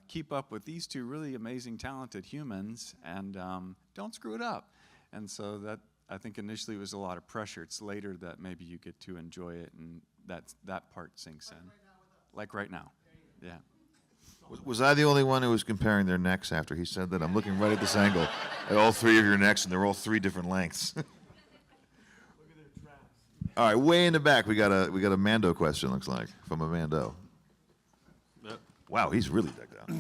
keep up with these two really amazing, talented humans and don't screw it up. And so that, I think initially it was a lot of pressure. It's later that maybe you get to enjoy it and that part sinks in. Like right now. Yeah. Was I the only one who was comparing their necks after he said that? I'm looking right at this angle at all 3 of your necks, and they're all 3 different lengths. All right, way in the back, we got a Mando question, looks like, from a Mando. Yep. Wow, he's really decked out.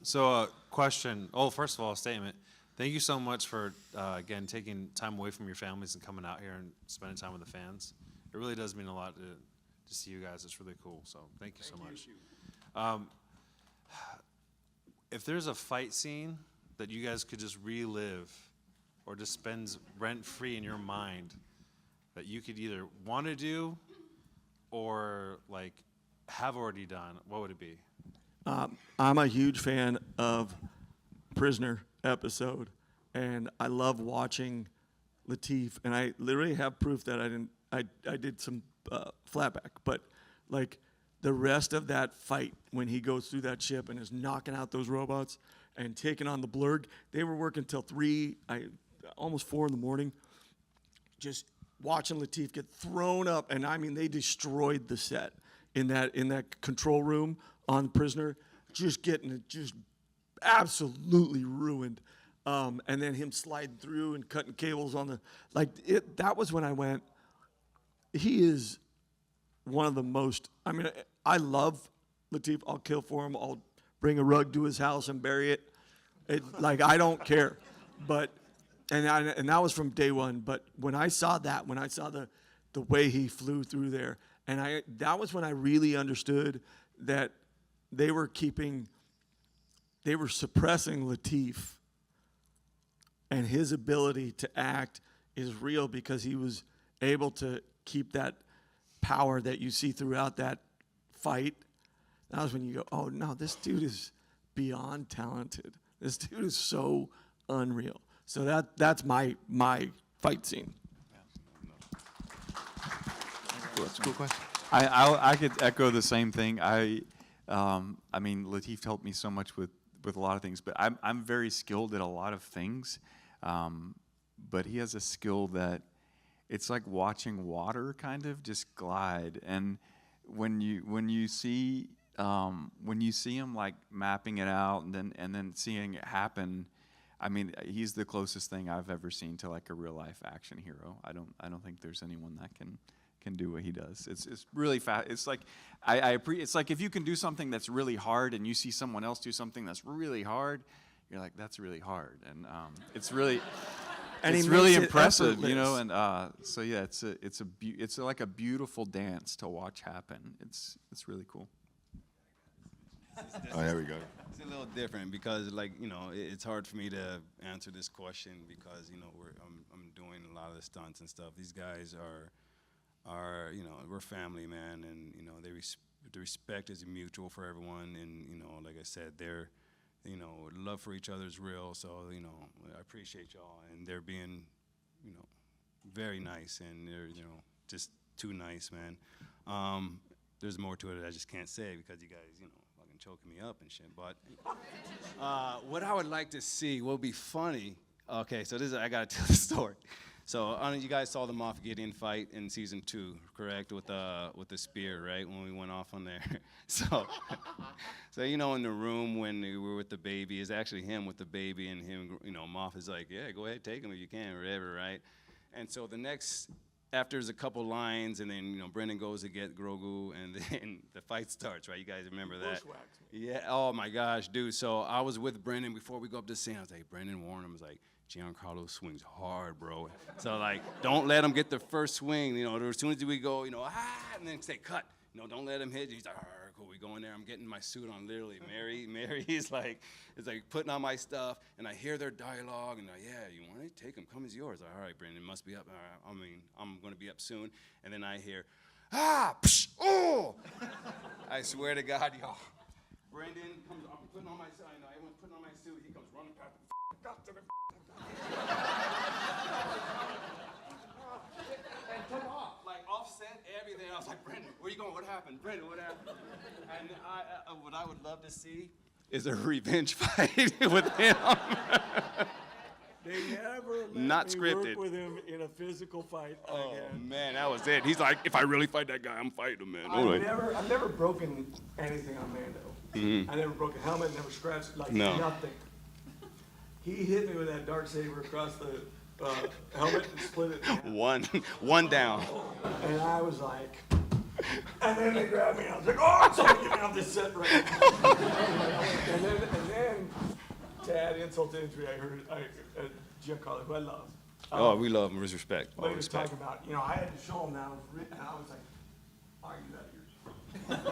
So, question. Oh, first of all, a statement. Thank you so much for, again, taking time away from your families and coming out here and spending time with the fans. It really does mean a lot to see you guys. It's really cool. So, thank you so much. If there's a fight scene that you guys could just relive or just spend rent-free in your mind that you could either want to do or, like, have already done, what would it be? I'm a huge fan of Prisoner episode, and I love watching Lateef, and I literally have proof that I did some flatback, but like the rest of that fight when he goes through that ship and is knocking out those robots and taking on the Blurg, they were working till almost 4 in the morning, just watching Lateef get thrown up, and I mean they destroyed the set in that control room on the Prisoner, just getting it just absolutely ruined. And then him sliding through and cutting cables on the that was when I went, he is one of the most, I mean, I love Lateef. I'll kill for him. I'll bring a rug to his house and bury it. I don't care. But and that was from day one. But when I saw the way he flew through there, and that was when I really understood that they were suppressing Lateef, and his ability to act is real because he was able to keep that power that you see throughout that fight. That was when you go, oh no, this dude is beyond talented. This dude is so unreal. So that's my fight scene. That's a cool question. I could echo the same thing. I mean, Lateef helped me so much with a lot of things, but I'm very skilled at a lot of things. But he has a skill that it's like watching water kind of just glide. And when you see him like mapping it out and then seeing it happen, I mean, he's the closest thing I've ever seen to like a real life action hero. I don't think there's anyone that can do what he does. It's really fast. It's like it's like if you can do something that's really hard and you see someone else do something that's really hard, you're like, that's really hard, and it's really And it's he really makes it impressive, you know. effortless. And so yeah, it's like a beautiful dance to watch happen. It's really cool. Oh, there we go. It's a little different because, like, you know, it's hard for me to answer this question because, you know, I'm doing a lot of the stunts and stuff. These guys are you know, we're family, man, and you know, the respect is mutual for everyone, and you know, like I said, they're, you know, love for each other is real. So you know, I appreciate y'all, and they're being, you know, very nice, and they're, you know, just too nice, man. There's more to it that I just can't say because you guys, you know, fucking choking me up and shit. But what I would like to see, what would be funny. Okay, so I gotta tell the story. So you guys saw the Moff Gideon fight in season 2, correct? With the spear, right? When we went off on there. So you know, in the room when we were with the baby, it's actually him with the baby, and him, you know, Moff is like, yeah, go ahead, take him if you can, or whatever, right? And so after there's a couple lines, and then, you know, Brendan goes to get Grogu, and then the fight starts, right? You guys remember that? Bushwhacked. Yeah. Oh my gosh, dude. So I was with Brendan before we go up to the scene. I was like, Brendan warned him. I was like, Giancarlo swings hard, bro. So like, don't let him get the first swing. You know, as soon as we go, you know, and then say cut. You know, don't let him hit. He's like, all right, cool. We go in there. I'm getting my suit on. Literally, Mary is like putting on my stuff, and I hear their dialogue, and yeah, you want it? Take him. Come is yours. All right, Brandon, must be up. All right, I mean, I'm gonna be up soon. And then I hear, psh, oh! I swear to God, y'all. Brandon comes. I'm putting on my suit. I know everyone's putting on my suit. He comes running past the and took off, like offset everything. I was like, Brendan, where you going? What happened? Brendan, what happened? And what I would love to see is a revenge fight with him. They never let Not me scripted. work with him in a physical fight Oh again. man, that was it. He's like, if I really fight that guy, I'm fighting him, man. I've never broken anything on Mando. I never broke a helmet, never scratched, like nothing. He hit me with that Darksaber across the helmet and split it in half. One down. And I was like, and then they grabbed me and I was like, oh, someone get me off this set right now. and then to add insult to injury, I heard Giancarlo, who I love. Oh, we love him. Respect. But All he was respect. talking about, you know, I had to show him that it was written, and I was like, argue that yours.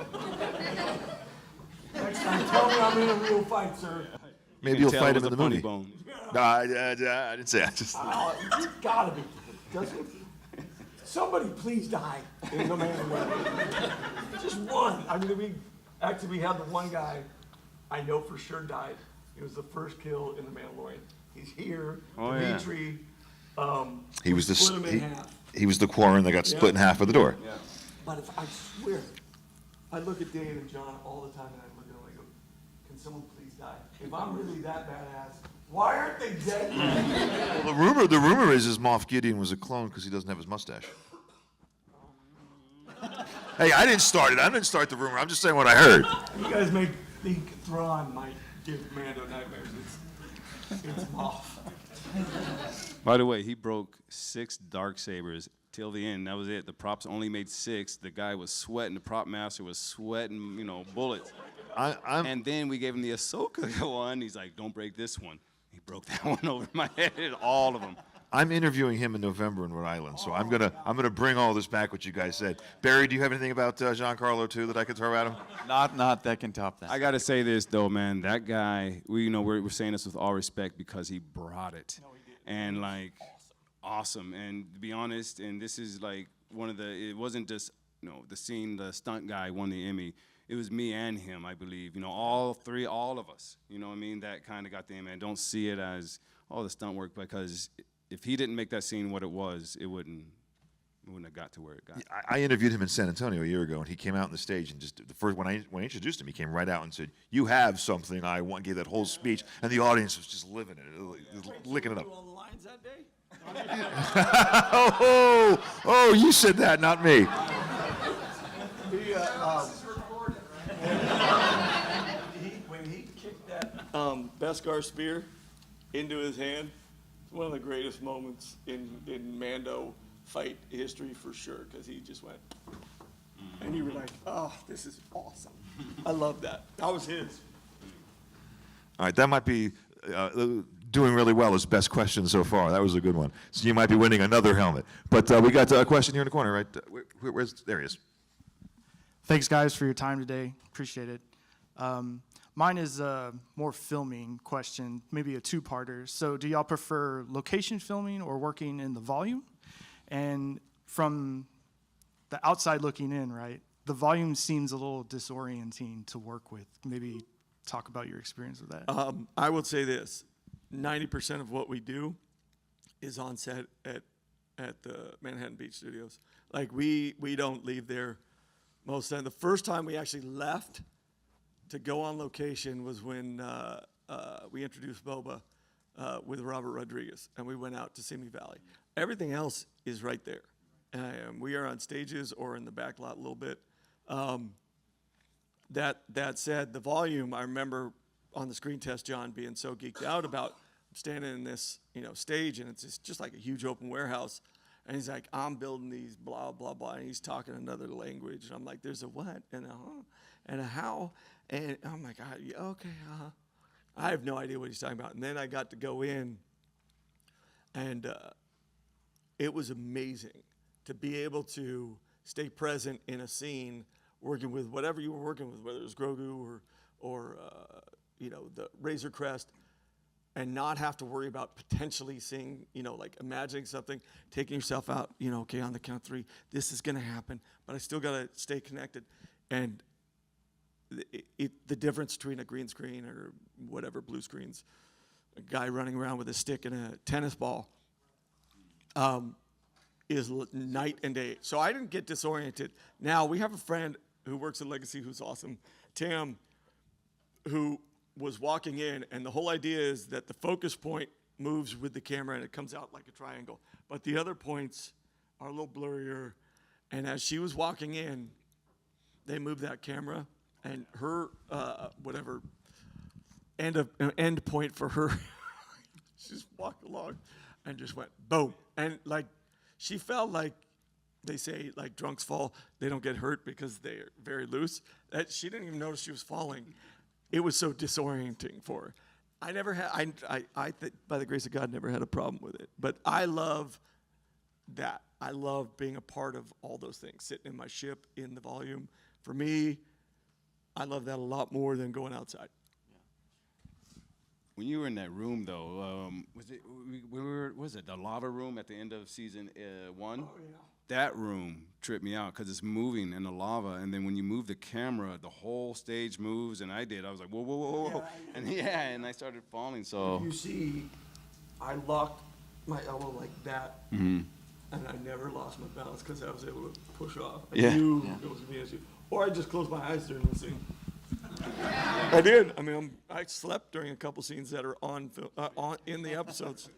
Next time, tell me I'm in a real fight, sir. Maybe You you'll can fight tell him in it the was a movie. funny bone. No, I didn't say. I just. Oh, it's gotta be. Doesn't somebody please die in The Mandalorian? Just one. I mean, we had the one guy I know for sure died. It was the first kill in The Mandalorian. He's here. Oh, yeah. Dimitri. He was split him in half. he was the Quarren that got split in half at the door. Yeah. But if I swear, I look at Dane and John all the time, and I look at them and I go, can someone please die? If I'm really that badass, why aren't they dead yet? Well, the rumor is Moff Gideon was a clone because he doesn't have his mustache. Hey, I didn't start it. I didn't start the rumor. I'm just saying what I heard. You guys make think Thrawn might give Mando nightmares. It's off. By the way, he broke 6 dark sabers till the end. That was it. The props only made 6. The guy was sweating. The prop master was sweating, bullets. And then we gave him the Ahsoka one. He's like, don't break this one. He broke that one over my head. All of them. I'm interviewing him in November in Rhode Island, so I'm gonna bring all this back. What you guys said, Barry. Do you have anything about Giancarlo too that I could throw at him? Not that can top that. I gotta say this though, man. That guy, we're saying this with all respect because he brought it, and like, awesome. And to be honest, and this is like one of the. It wasn't just the scene. The stunt guy won the Emmy. It was me and him, I believe. All of us. You know what I mean? That kind of got the Emmy. I don't see it as the stunt work because if he didn't make that scene what it was, it wouldn't have got to where it got. I interviewed him in San Antonio a year ago, and he came out on the stage and just when I introduced him, he came right out and said, "You have something I want." Gave that whole speech, and the audience was just living it, licking it up. All the lines that day? Oh, you said that, not me. When he kicked that Beskar spear into his hand, it's one of the greatest moments in Mando fight history for sure, because he just went, and you were like, oh, this is awesome. I love that. That was his. All right, that might be doing really well as best question so far. That was a good one. So you might be winning another helmet. But we got a question here in the corner, right? There he is. Thanks, guys, for your time today. Appreciate it. Mine is a more filming question, maybe a two-parter. So do y'all prefer location filming or working in the volume? And from the outside looking in, right, the volume seems a little disorienting to work with. Maybe talk about your experience with that. I would say this. 90% of what we do is on set at the Manhattan Beach Studios. Like, we don't leave there most of the time. The first time we actually left to go on location was when we introduced Boba with Robert Rodriguez, and we went out to Simi Valley. Everything else is right there. We are on stages or in the back lot a little bit. That said, the volume, I remember on the screen test, John being so geeked out about standing in this stage, and it's just like a huge open warehouse. And he's like, I'm building these blah, blah, blah. And he's talking another language. And I'm like, there's a what and a huh and a how. And I'm like, yeah, okay, I have no idea what he's talking about. And then I got to go in, and it was amazing to be able to stay present in a scene, working with whatever you were working with, whether it was Grogu or the Razor Crest, and not have to worry about potentially seeing, like imagining something, taking yourself out, okay, on the count 3, this is going to happen, but I still got to stay connected. And the difference between a green screen or whatever, blue screens, a guy running around with a stick and a tennis ball, is night and day. So I didn't get disoriented. Now, we have a friend who works at Legacy who's awesome, Tim, who was walking in, and the whole idea is that the focus point moves with the camera and it comes out like a triangle. But the other points are a little blurrier. And as she was walking in, they moved that camera, and her whatever end point for her, she just walked along and just went boom. And like, she felt like, they say, like, drunks fall, they don't get hurt because they're very loose. That she didn't even notice she was falling. It was so disorienting for her. I never had, I think, by the grace of God, never had a problem with it. But I love that. I love being a part of all those things, sitting in my ship in the volume. For me, I love that a lot more than going outside. When you were in that room, though, was it the lava room at the end of season 1? Oh, yeah. That room tripped me out because it's moving in the lava, and then when you move the camera, the whole stage moves, and I was like, whoa, whoa, whoa, whoa. And I started falling, so. You see, I locked my elbow like that, Mm-hmm. and I never lost my balance because I was able to push off. I Yeah. knew it was going to be an issue. Or I just close my eyes during the scene. I did. I mean, I slept during a couple scenes that are on in the episodes.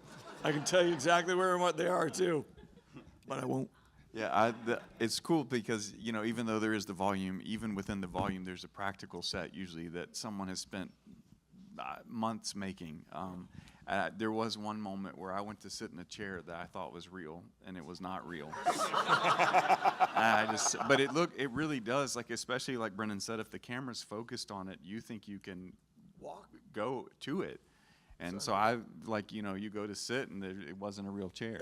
I can tell you exactly where and what they are too, but I won't. Yeah, it's cool because, you know, even though there is the volume, even within the volume, there's a practical set usually that someone has spent months making. There was one moment where I went to sit in a chair that I thought was real, and it was not real. But it really does, like, especially like Brendan said, if the camera's focused on it, you think you can go to it. And so I, like, you know, you go to sit and it wasn't a real chair.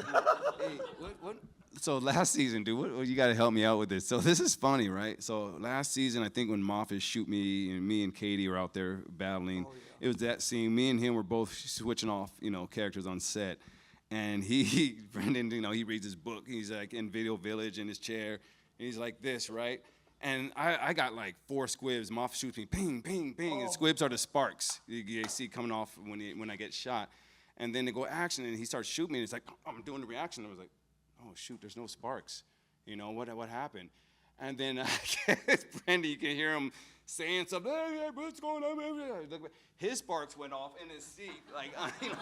Hey, what? So last season, dude, you got to help me out with this. So this is funny, right? So last season, I think when Moffat shoot me and Katie were out there battling, it was that scene. Me and him were both switching off, you know, characters on set. And Brendan, you know, he reads his book. He's like in Video Village in his chair. And he's like this, right? And I got like 4 squibs. Moffat shoots me, ping, ping, ping. And squibs are the sparks you see coming off when I get shot. And then they go action, and he starts shooting me. And it's like, I'm doing the reaction. I was like, oh, shoot, there's no sparks. You know, what happened? And then Brendan, you can hear him saying something, hey, what's going on? His sparks went off in his seat. Like, you know.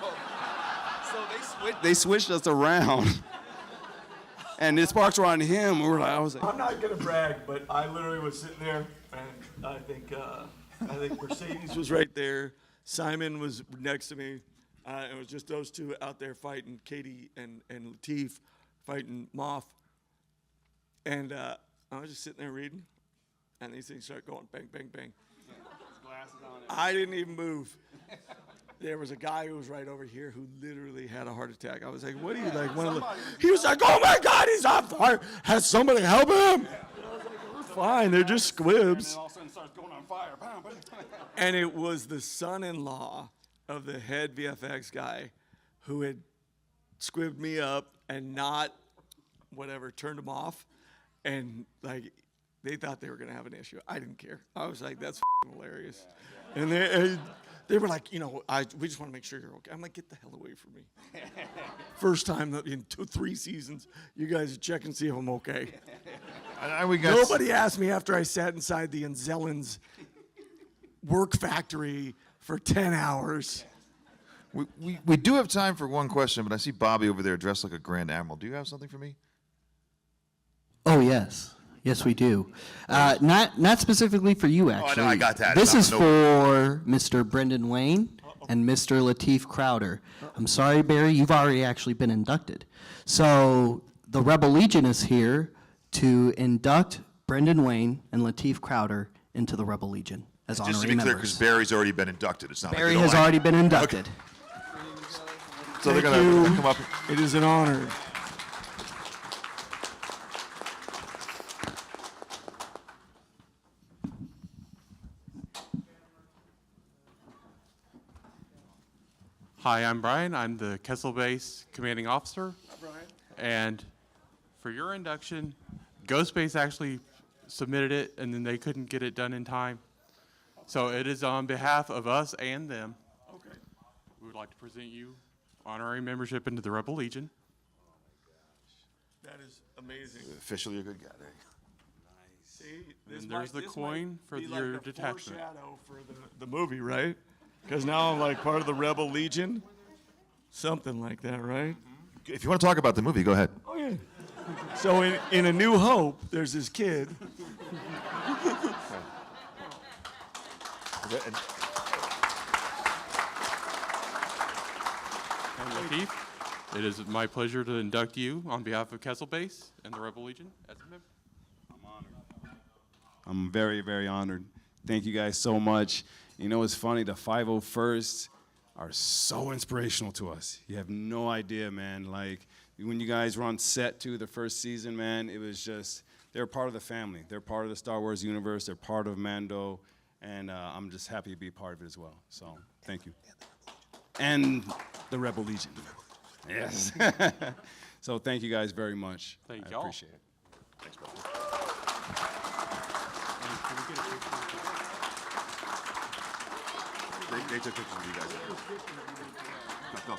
So they switched us around. And the sparks were on him. I was like, I'm not gonna brag, but I literally was sitting there, and I think Mercedes was right there. Simon was next to me. It was just those two out there fighting, Katie and Lateef fighting Moff. And I was just sitting there reading, and these things start going bang, bang, bang. glasses on. I didn't even move. There was a guy who was right over here who literally had a heart attack. I was like, what are you like? He was like, oh my God, he's on fire. Has somebody help him? And I was like, we're fine. They're just squibs. And all of a sudden starts going on fire. Bam, bam. And it was the son-in-law of the head VFX guy who had squibbed me up and not turned him off. And like, they thought they were going to have an issue. I didn't care. I was like, that's hilarious. And they were like, we just want to make sure you're okay. I'm like, get the hell away from me. First time in 3 seasons, you guys check and see if I'm okay. Nobody asked me after I sat inside the Anzelans work factory for 10 hours. We do have time for one question, but I see Bobby over there dressed like a Grand Admiral. Do you have something for me? Oh, yes. Yes, we do. Not specifically for you, actually. I got that. This is for Mr. Brendan Wayne and Mr. Lateef Crowder. I'm sorry, Barry, you've already actually been inducted. So the Rebel Legion is here to induct Brendan Wayne and Lateef Crowder into the Rebel Legion as honorary members. Just to be clear, because Barry's already been inducted. It's not Barry like has already been inducted. So they're going to come up. It is an honor. Hi, I'm Brian. I'm the Kessel Base Commanding Officer. Brian. And for your induction, Ghost Base actually submitted it, and then they couldn't get it done in time. So it is on behalf of us and them. Okay. We would like to present you honorary membership into the Rebel Legion. That is amazing. Officially a good guy. See, And there's the coin for your detachment. Foreshadow for the movie, right? Because now I'm like part of the Rebel Legion. Something like that, right? If you want to talk about the movie, go ahead. Oh, yeah. So in A New Hope, there's this kid. And Lateef, it is my pleasure to induct you on behalf of Kessel Base and the Rebel Legion as a member. I'm honored. I'm very, very honored. Thank you guys so much. You know, it's funny, the 501st are so inspirational to us. You have no idea, man. Like, when you guys were on set, too, the first season, man, it was just, they're part of the family. They're part of the Star Wars universe. They're part of Mando, and I'm just happy to be part of it as well. So, thank you. And the Rebel Legion. Yes. So, thank you guys very much. Thank I y'all. appreciate it. Thanks, brother. They took pictures of you guys. Go.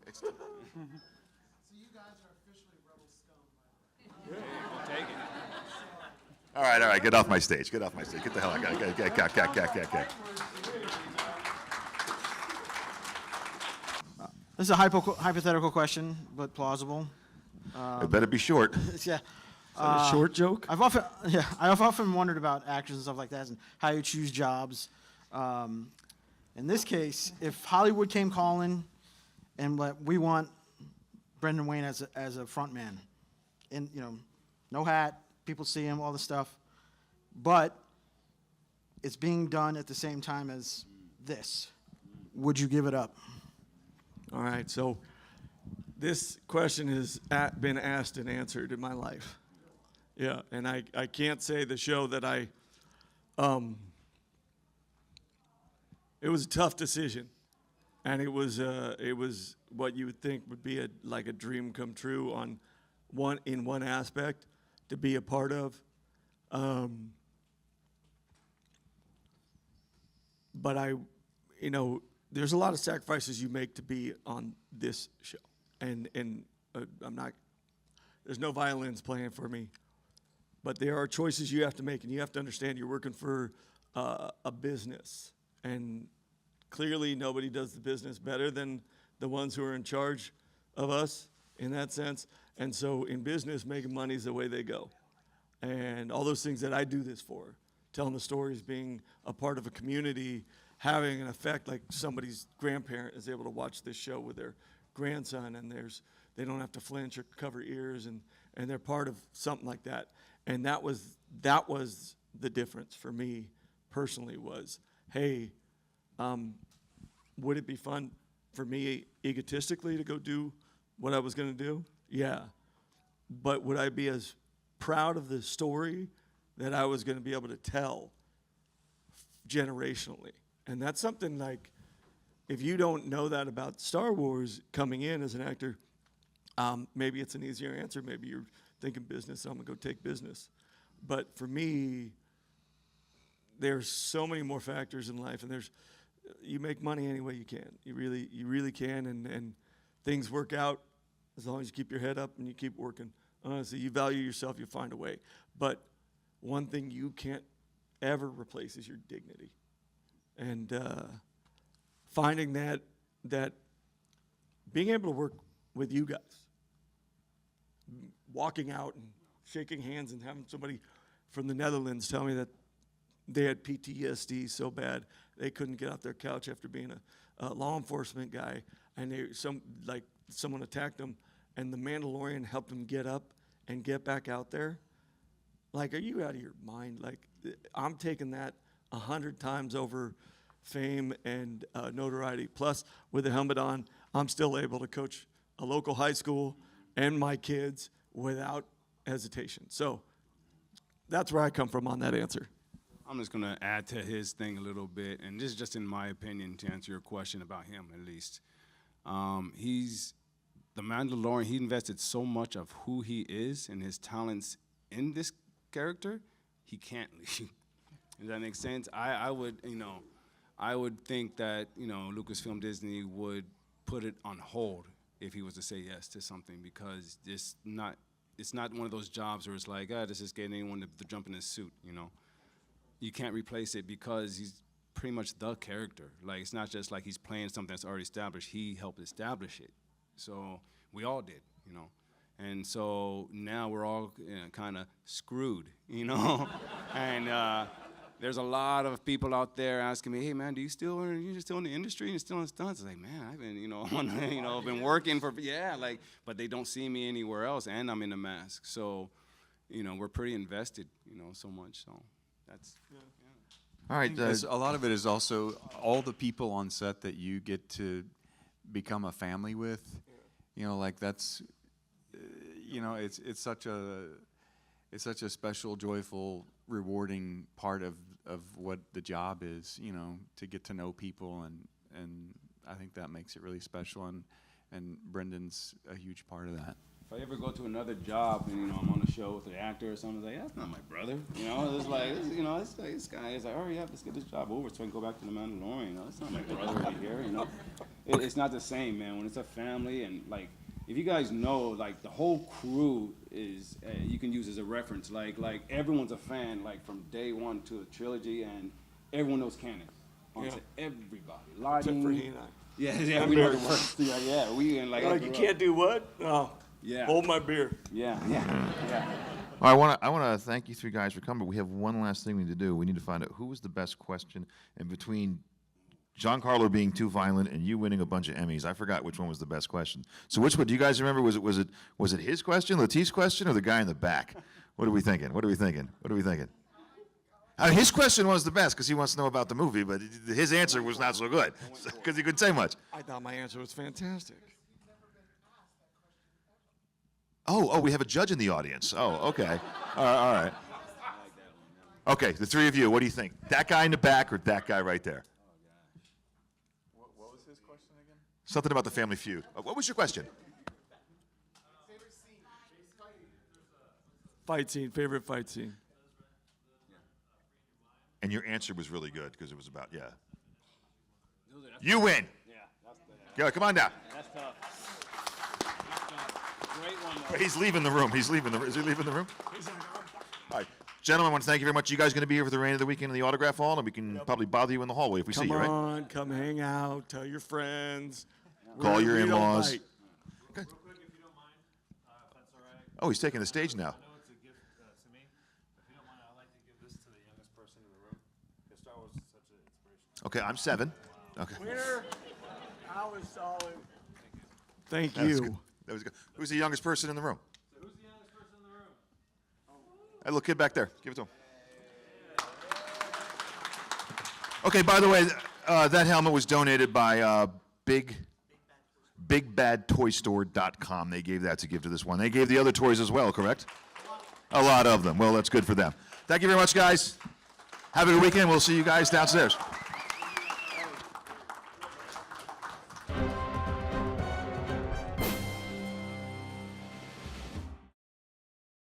It's, So you guys are officially Rebel Scum. Take it. all right, get off my stage. Get off my stage. Get the hell out. Get. This is a hypothetical question, but plausible. It better be short. Yeah. A short joke? I've often wondered about actors and stuff like that and how you choose jobs. In this case, if Hollywood came calling and we want Brendan Wayne as a front man, and no hat, people see him, all this stuff, but it's being done at the same time as this, would you give it up? All right, so this question has been asked and answered in my life. Yeah, and I can't say the show that it was a tough decision, and it was what you would think would be like a dream come true in one aspect to be a part of. But there's a lot of sacrifices you make to be on this show, and there's no violins playing for me, but there are choices you have to make, and you have to understand you're working for a business, and clearly nobody does the business better than the ones who are in charge of us in that sense. And so in business, making money is the way they go, and all those things that I do this for, telling the stories, being a part of a community, having an effect, like somebody's grandparent is able to watch this show with their grandson, and they don't have to flinch or cover ears, and they're part of something like that. And that was the difference for me personally was, hey, would it be fun for me egotistically to go do what I was going to do? Yeah. But would I be as proud of the story that I was going to be able to tell generationally? And that's something like, if you don't know that about Star Wars coming in as an actor, maybe it's an easier answer. Maybe you're thinking business, so I'm going to go take business. But for me, there's so many more factors in life, and you make money any way you can. You really can, and things work out as long as you keep your head up and you keep working. Honestly, you value yourself, you find a way. But one thing you can't ever replace is your dignity. And finding that being able to work with you guys, walking out and shaking hands and having somebody from the Netherlands tell me that they had PTSD so bad they couldn't get off their couch after being a law enforcement guy, and someone attacked them, and the Mandalorian helped them get up and get back out there. Like, are you out of your mind? Like, I'm taking that 100 times over fame and notoriety. Plus, with the helmet on, I'm still able to coach a local high school and my kids without hesitation. So that's where I come from on that answer. I'm just going to add to his thing a little bit, and this is just in my opinion to answer your question about him at least. He's the Mandalorian. He invested so much of who he is and his talents in this character, he can't leave. Does that make sense? I would think that, Lucasfilm Disney would put it on hold if he was to say yes to something, because it's not one of those jobs where it's like, this is getting anyone to jump in his suit, You can't replace it because he's pretty much the character. Like, it's not just like he's playing something that's already established. He helped establish it. So we all did, And so now we're all kind of screwed, And there's a lot of people out there asking me, hey, man, you're still in the industry? You're still in stunts? I was like, man, I've been, been working for, but they don't see me anywhere else, and I'm in a mask. So, we're pretty invested, so much. So that's, All right. A lot of it is also all the people on set that you get to become a family with. That's, it's such a special, joyful, rewarding part of what the job is. To get to know people, and I think that makes it really special. And Brendan's a huge part of that. if I ever go to another job and, you know, I'm on a show with an actor or something, it's like, that's not my brother. You know, it's like, you know, it's like, this guy is like, hurry up, let's get this job over so I can go back to The Mandalorian. You know, it's not my brother over here, you know. It's not the same, man, when it's a family and, like, if you guys know, like, the whole crew is, you can use as a reference. Like everyone's a fan, like, from day one to the trilogy, and everyone knows canon. Yeah. To everybody. Except Lighting. for he and I. Yeah, we know the worst. Yeah, we and like. Like, you can't do what? No. Yeah. Hold my beer. Yeah. I want to thank you three guys for coming, but we have one last thing we need to do. We need to find out who was the best question, and between Giancarlo being too violent and you winning a bunch of Emmys, I forgot which one was the best question. So which one do you guys remember? Was it his question, Lateef's question, or the guy in the back? What are we thinking? His question was the best because he wants to know about the movie, but his answer was not so good because he couldn't say much. I thought my answer was fantastic. Oh, we have a judge in the audience. Oh, okay. All right. Okay, the three of you, what do you think? That guy in the back or that guy right there? What was his question again? Something about the Family Feud. What was your question? Favorite fight scene. And your answer was really good because it was about, yeah. You win. Yeah, come on down. That's tough. Great one, though. He's leaving the room. Is he leaving the room? All right. Gentlemen, I want to thank you very much. You guys going to be here for the rain of the weekend in the autograph hall, and we can probably bother you in the hallway if we see you, right? Come on, come hang out, tell your friends. Call your We don't in-laws. bite. Okay. Oh, he's taking the stage now. Okay, I'm 7. Okay. Winner, I was solid. Thank That was you. good. That was good. Who's the youngest person in the room? Who's the youngest person in the room? That little kid back there. Give it to him. Okay, by the way, that helmet was donated by BigBadToyStore.com. They gave that to give to this one. They gave the other toys as well, correct? A lot of them. Well, that's good for them. Thank you very much, guys. Have a good weekend. We'll see you guys downstairs.